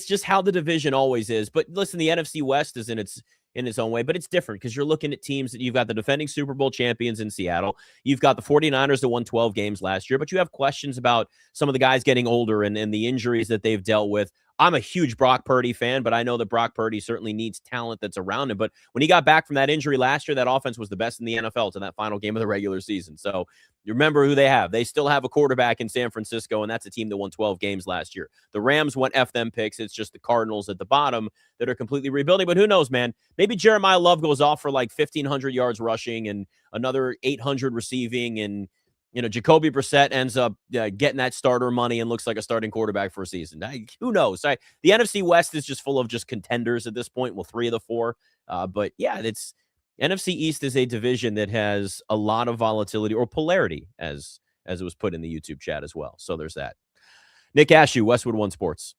just how the division always is. But listen, the NFC West is in its own way, but it's different because you're looking at teams that you've got the defending Super Bowl champions in Seattle. You've got the 49ers that won 12 games last year, but you have questions about some of the guys getting older and the injuries that they've dealt with. I'm a huge Brock Purdy fan, but I know that Brock Purdy certainly needs talent that's around him. But when he got back from that injury last year, that offense was the best in the NFL to that final game of the regular season. So you remember who they have. They still have a quarterback in San Francisco, and that's a team that won 12 games last year. The Rams went F them picks. It's just the Cardinals at the bottom that are completely rebuilding. But who knows, man? Maybe Jeremiah Love goes off for 1,500 yards rushing and another 800 receiving, and Jacoby Brissett ends up getting that starter money and looks like a starting quarterback for a season. Who knows? The NFC West is just full of just contenders at this point. Well, 3 of the 4. But yeah, it's NFC East is a division that has a lot of volatility, or polarity, as it was put in the YouTube chat as well. So there's that. Nick Ashooh, Westwood One Sports.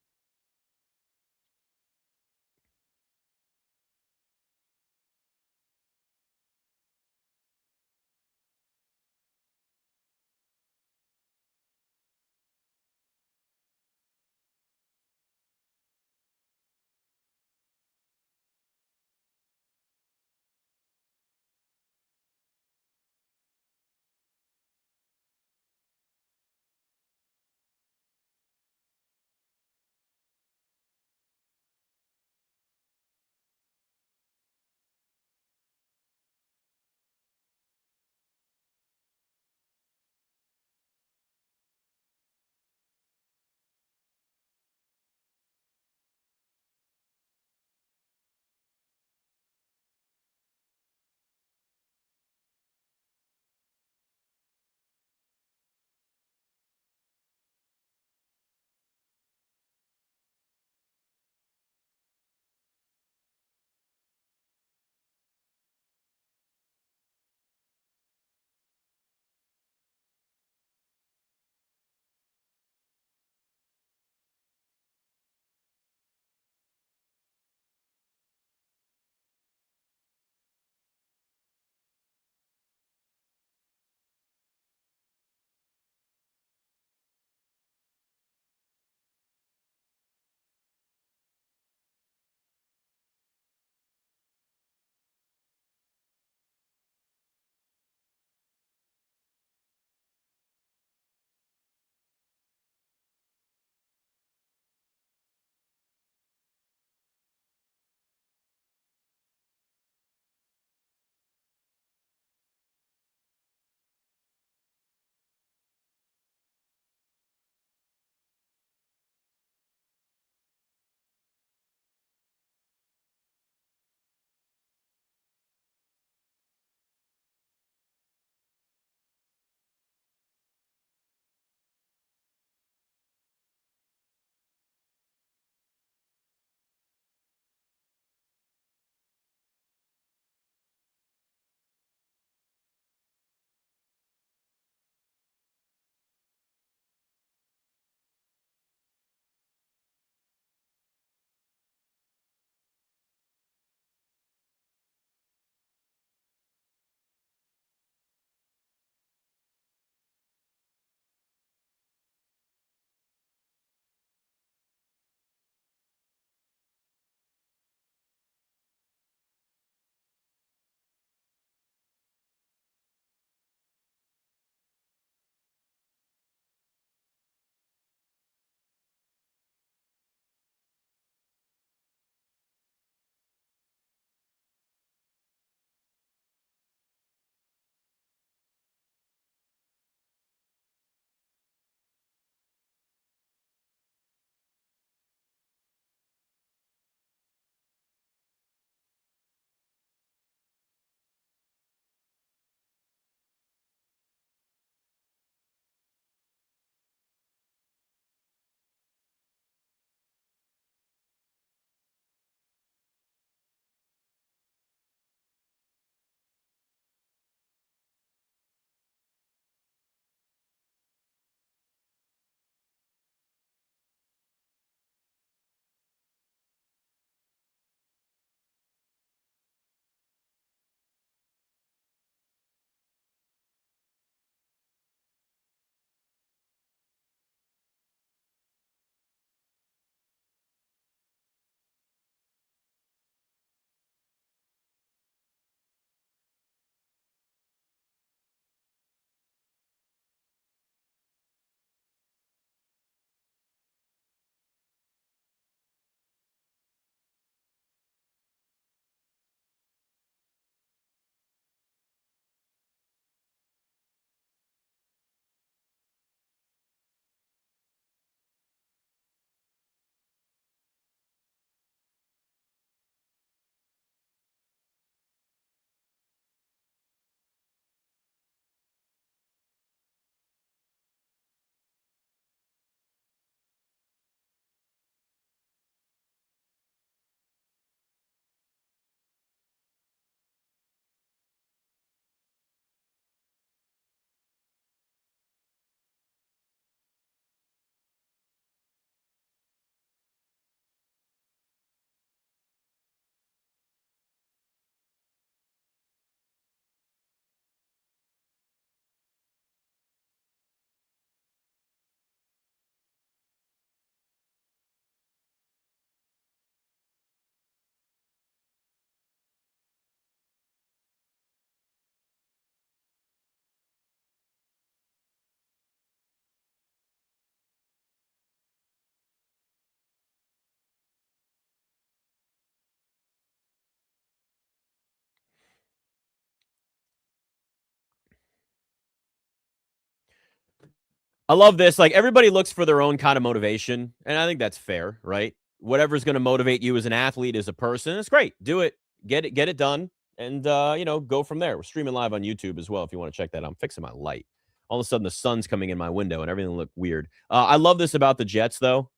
I love this. Like, everybody looks for their own kind of motivation, and I think that's fair, right? Whatever's going to motivate you as an athlete, as a person, it's great. Do it. Get it done, and go from there. We're streaming live on YouTube as well if you want to check that out. I'm fixing my light. All of a sudden, the sun's coming in my window, and everything looked weird. I love this about the Jets, though.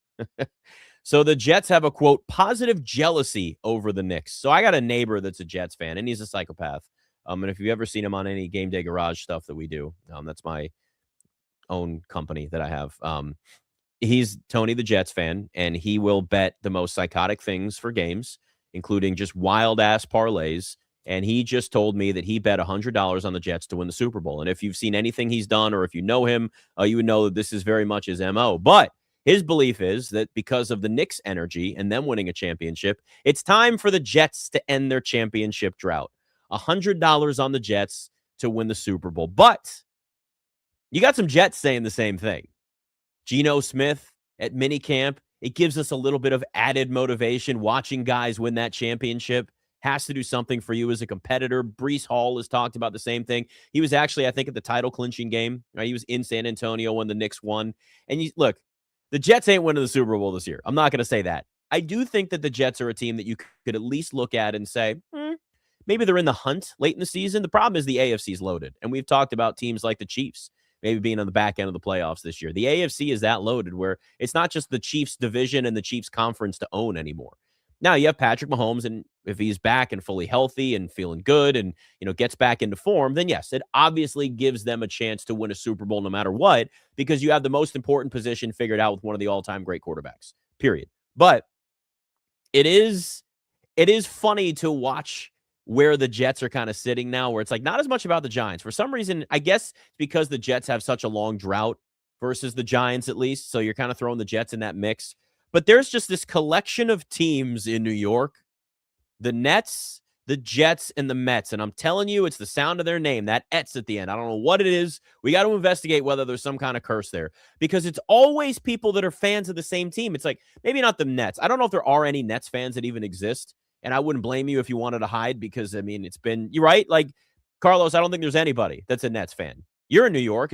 So the Jets have a, quote, positive jealousy over the Knicks. So I got a neighbor that's a Jets fan, and he's a psychopath. And if you've ever seen him on any Game Day Garage stuff that we do, that's my own company that I have. He's Tony the Jets fan, and he will bet the most psychotic things for games, including just wild-ass parlays. And he just told me that he bet $100 on the Jets to win the Super Bowl. And if you've seen anything he's done, or if you know him, you would know that this is very much his MO. But his belief is that because of the Knicks' energy and them winning a championship, it's time for the Jets to end their championship drought. $100 on the Jets to win the Super Bowl. But you got some Jets saying the same thing. Geno Smith at minicamp, it gives us a little bit of added motivation. Watching guys win that championship has to do something for you as a competitor. Breece Hall has talked about the same thing. He was actually, I think, at the title clinching game. Right? He was in San Antonio when the Knicks won. And look, the Jets ain't winning the Super Bowl this year. I'm not going to say that. I do think that the Jets are a team that you could at least look at and say, maybe they're in the hunt late in the season. The problem is the AFC's loaded. And we've talked about teams like the Chiefs maybe being on the back end of the playoffs this year. The AFC is that loaded where it's not just the Chiefs division and the Chiefs conference to own anymore. Now you have Patrick Mahomes, and if he's back and fully healthy and feeling good and, gets back into form, then yes, it obviously gives them a chance to win a Super Bowl no matter what, because you have the most important position figured out with one of the all-time great quarterbacks, period. But it is funny to watch where the Jets are kind of sitting now, where it's like not as much about the Giants. For some reason, I guess it's because the Jets have such a long drought versus the Giants, at least. So you're kind of throwing the Jets in that mix. But there's just this collection of teams in New York, the Nets, the Jets, and the Mets. And I'm telling you, it's the sound of their name, that Ets at the end. I don't know what it is. We got to investigate whether there's some kind of curse there, because it's always people that are fans of the same team. It's like, maybe not the Nets. I don't know if there are any Nets fans that even exist. And I wouldn't blame you if you wanted to hide, because, it's been, you're right. Like, Carlos, I don't think there's anybody that's a Nets fan. You're in New York.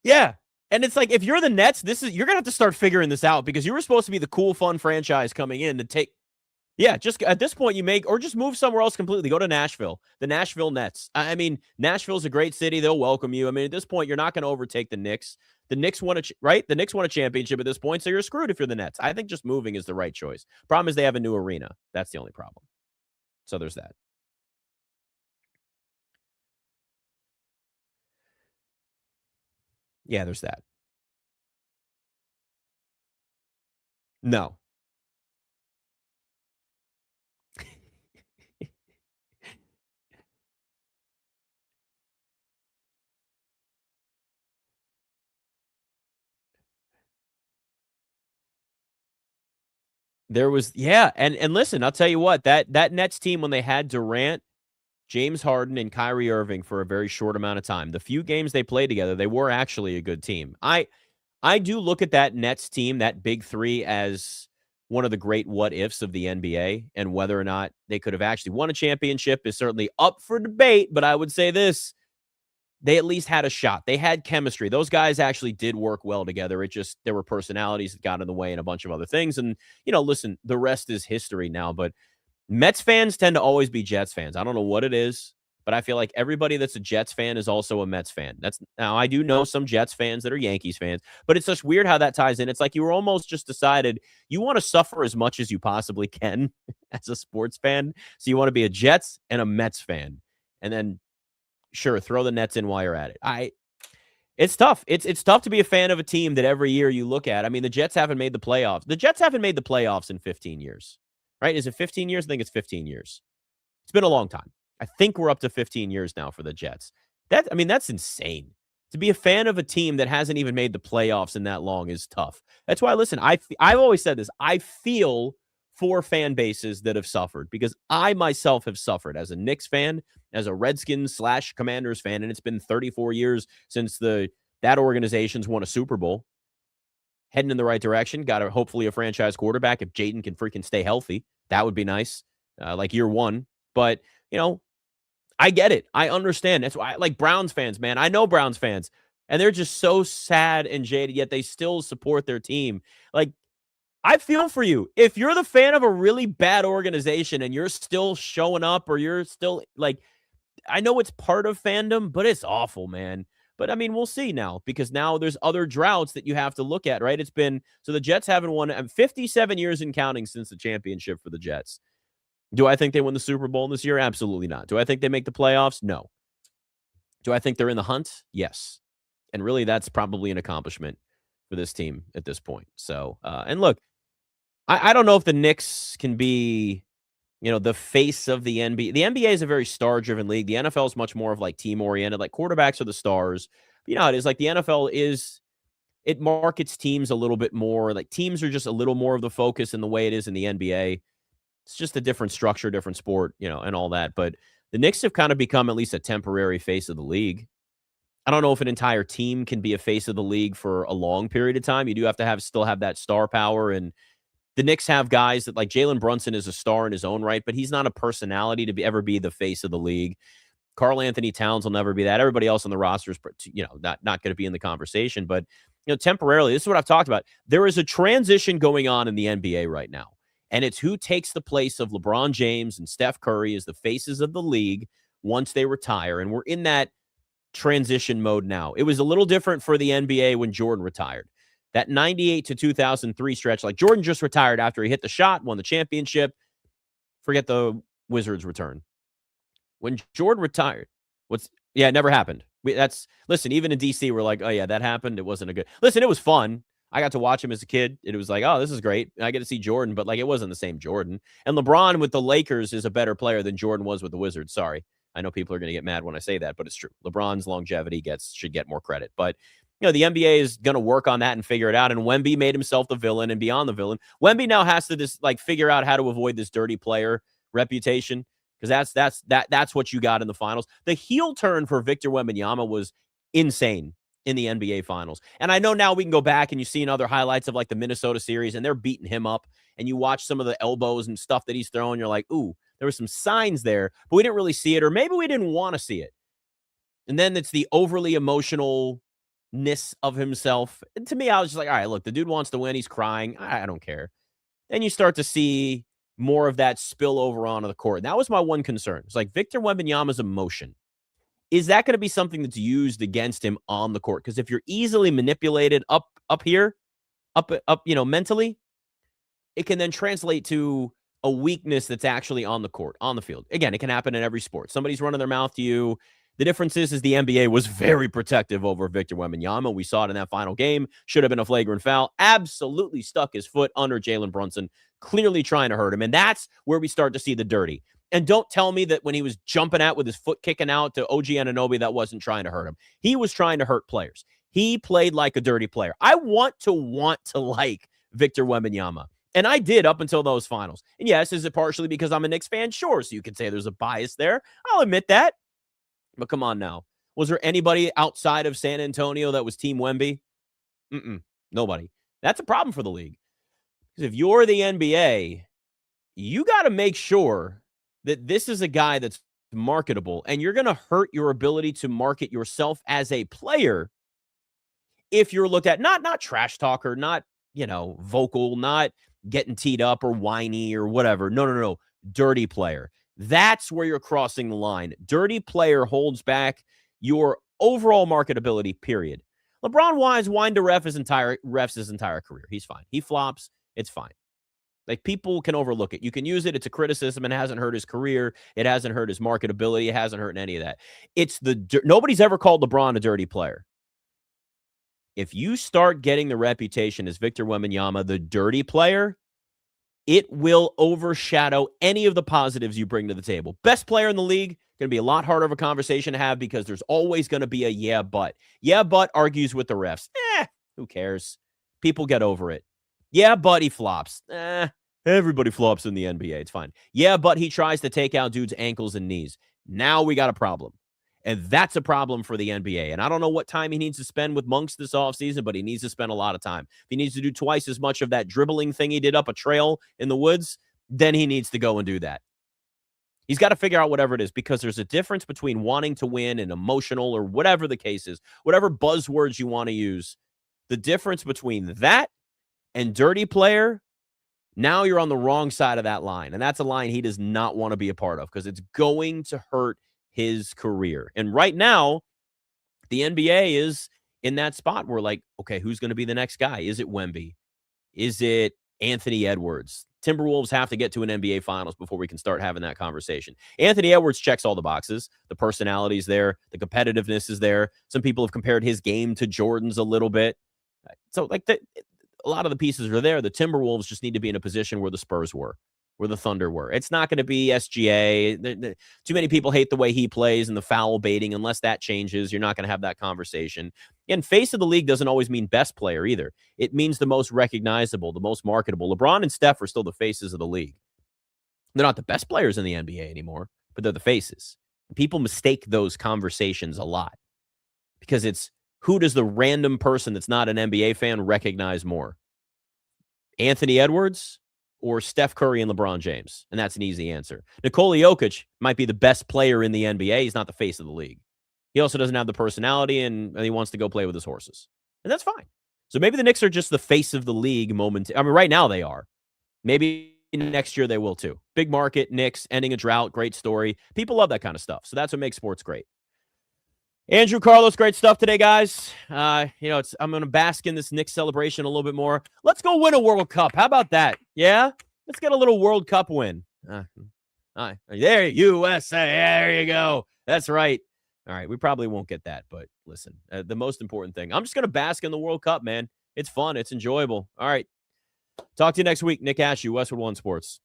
Yeah. And it's like, if you're the Nets, you're going to have to start figuring this out, because you were supposed to be the cool, fun franchise coming in to take. Yeah, just at this point or just move somewhere else completely. Go to Nashville, the Nashville Nets. Nashville's a great city. They'll welcome you. At this point, you're not going to overtake the Knicks. The Knicks won the Knicks won a championship at this point, so you're screwed if you're the Nets. I think just moving is the right choice. Problem is they have a new arena. That's the only problem. So there's that. Yeah, there's that. No. There was, yeah, and listen, I'll tell you what, that Nets team, when they had Durant, James Harden, and Kyrie Irving for a very short amount of time, the few games they played together, they were actually a good team. I do look at that Nets team, that big three, as one of the great what-ifs of the NBA, and whether or not they could have actually won a championship is certainly up for debate, but I would say this: they at least had a shot. They had chemistry. Those guys actually did work well together. There were personalities that got in the way and a bunch of other things. And, listen, the rest is history now. But Mets fans tend to always be Jets fans. I don't know what it is, but I feel like everybody that's a Jets fan is also a Mets fan. Now, I do know some Jets fans that are Yankees fans, but it's just weird how that ties in. It's like you were almost just decided you want to suffer as much as you possibly can as a sports fan. So you want to be a Jets and a Mets fan. And then, sure, throw the Nets in while you're at it. It's tough. It's tough to be a fan of a team that every year you look at. The Jets haven't made the playoffs. The Jets haven't made the playoffs in 15 years, right? Is it 15 years? I think it's 15 years. It's been a long time. I think we're up to 15 years now for the Jets. That's insane. To be a fan of a team that hasn't even made the playoffs in that long is tough. That's why, listen, I've always said this. I feel for fan bases that have suffered, because I myself have suffered as a Knicks fan, as a Redskins/Commanders fan, and it's been 34 years since that organization's won a Super Bowl. Heading in the right direction. Got hopefully a franchise quarterback. If Jaden can freaking stay healthy, that would be nice. Like year one. But, I get it. I understand. That's why I like Browns fans, man. I know Browns fans, and they're just so sad and jaded, yet they still support their team. Like, I feel for you. If you're the fan of a really bad organization and you're still showing up, or you're still like, I know it's part of fandom, but it's awful, man. But I mean, we'll see now, because now there's other droughts that you have to look at, right? It's been, so the Jets haven't won 57 years and counting since the championship for the Jets. Do I think they win the Super Bowl this year? Absolutely not. Do I think they make the playoffs? No. Do I think they're in the hunt? Yes. And really, that's probably an accomplishment for this team at this point. So, and look, I don't know if the Knicks can be, the face of the NBA. The NBA is a very star-driven league. The NFL is much more of like team-oriented. Like, quarterbacks are the stars. You know how it is. Like, the NFL it markets teams a little bit more. Like, teams are just a little more of the focus in the way it is in the NBA. It's just a different structure, different sport, and all that. But the Knicks have kind of become at least a temporary face of the league. I don't know if an entire team can be a face of the league for a long period of time. You do have to still have that star power. And the Knicks have guys that, like, Jalen Brunson is a star in his own right, but he's not a personality to ever be the face of the league. Karl Anthony Towns will never be that. Everybody else on the roster is, not going to be in the conversation. But, temporarily, this is what I've talked about. There is a transition going on in the NBA right now. And it's who takes the place of LeBron James and Steph Curry as the faces of the league once they retire. And we're in that transition mode now. It was a little different for the NBA when Jordan retired. That 98 to 2003 stretch, like, Jordan just retired after he hit the shot, won the championship. Forget the Wizards' return. When Jordan retired, it never happened. Listen, even in DC, we're like, oh yeah, that happened. It wasn't a good, listen, it was fun. I got to watch him as a kid. It was like, oh, this is great. I get to see Jordan, but like, it wasn't the same Jordan. And LeBron with the Lakers is a better player than Jordan was with the Wizards. Sorry. I know people are going to get mad when I say that, but it's true. LeBron's longevity should get more credit. But, the NBA is going to work on that and figure it out. And Wemby made himself the villain and beyond the villain. Wemby now has to just figure out how to avoid this dirty player reputation, because that's what you got in the finals. The heel turn for Victor Wembanyama was insane in the NBA finals. And I know now we can go back and you see in other highlights of like the Minnesota series, and they're beating him up, and you watch some of the elbows and stuff that he's throwing. You're like, ooh, there were some signs there, but we didn't really see it, or maybe we didn't want to see it. And then it's the overly emotionalness of himself. And to me, I was just like, all right, look, the dude wants to win. He's crying. I don't care. Then you start to see more of that spill over onto the court. And that was my one concern. It's like Victor Wembanyama's emotion. Is that going to be something that's used against him on the court? Because if you're easily manipulated up here, mentally, it can then translate to a weakness that's actually on the court, on the field. Again, it can happen in every sport. Somebody's running their mouth to you. The difference is the NBA was very protective over Victor Wembanyama. We saw it in that final game. Should have been a flagrant foul. Absolutely stuck his foot under Jalen Brunson, clearly trying to hurt him. And that's where we start to see the dirty. And don't tell me that when he was jumping out with his foot kicking out to OG Anunoby, that wasn't trying to hurt him. He was trying to hurt players. He played like a dirty player. I want to like Victor Wembanyama. And I did up until those finals. And yes, is it partially because I'm a Knicks fan? Sure. So you could say there's a bias there. I'll admit that. But come on now. Was there anybody outside of San Antonio that was Team Wemby? Nobody. That's a problem for the league. Because if you're the NBA, you got to make sure that this is a guy that's marketable, and you're going to hurt your ability to market yourself as a player if you're looked at not trash talker, not, vocal, not getting teed up or whiny or whatever. No. Dirty player. That's where you're crossing the line. Dirty player holds back your overall marketability, period. LeBron whined to refs his entire career. He's fine. He flops. It's fine. Like, people can overlook it. You can use it. It's a criticism, and it hasn't hurt his career. It hasn't hurt his marketability. It hasn't hurt any of that. Nobody's ever called LeBron a dirty player. If you start getting the reputation as Victor Wembanyama, the dirty player, it will overshadow any of the positives you bring to the table. Best player in the league, going to be a lot harder of a conversation to have, because there's always going to be a yeah, but. Yeah, but argues with the refs. Who cares? People get over it. Yeah, but he flops. Everybody flops in the NBA. It's fine. Yeah, but he tries to take out dudes' ankles and knees. Now we got a problem. And that's a problem for the NBA. And I don't know what time he needs to spend with Monks this offseason, but he needs to spend a lot of time. If he needs to do twice as much of that dribbling thing he did up a trail in the woods, then he needs to go and do that. He's got to figure out whatever it is, because there's a difference between wanting to win and emotional, or whatever the case is, whatever buzzwords you want to use. The difference between that and dirty player, now you're on the wrong side of that line. And that's a line he does not want to be a part of, because it's going to hurt his career. And right now, the NBA is in that spot where, like, okay, who's going to be the next guy? Is it Wemby? Is it Anthony Edwards? Timberwolves have to get to an NBA Finals before we can start having that conversation. Anthony Edwards checks all the boxes. The personality is there. The competitiveness is there. Some people have compared his game to Jordan's a little bit. So, like, a lot of the pieces are there. The Timberwolves just need to be in a position where the Spurs were, where the Thunder were. It's not going to be SGA. Too many people hate the way he plays and the foul baiting. Unless that changes, you're not going to have that conversation. And face of the league doesn't always mean best player either. It means the most recognizable, the most marketable. LeBron and Steph are still the faces of the league. They're not the best players in the NBA anymore, but they're the faces. People mistake those conversations a lot, because it's, who does the random person that's not an NBA fan recognize more? Anthony Edwards or Steph Curry and LeBron James? And that's an easy answer. Nikola Jokic might be the best player in the NBA. He's not the face of the league. He also doesn't have the personality, and he wants to go play with his horses. And that's fine. So maybe the Knicks are just the face of the league moment. I mean, right now they are. Maybe next year they will too. Big market, Knicks, ending a drought, great story. People love that kind of stuff. So that's what makes sports great. Andrew, Carlos, great stuff today, guys. I'm going to bask in this Knicks celebration a little bit more. Let's go win a World Cup. How about that? Yeah? Let's get a little World Cup win. There, USA. There you go. That's right. All right, we probably won't get that, but listen, the most important thing, I'm just going to bask in the World Cup, man. It's fun. It's enjoyable. All right. Talk to you next week. Nick Ashooh, Westwood One Sports.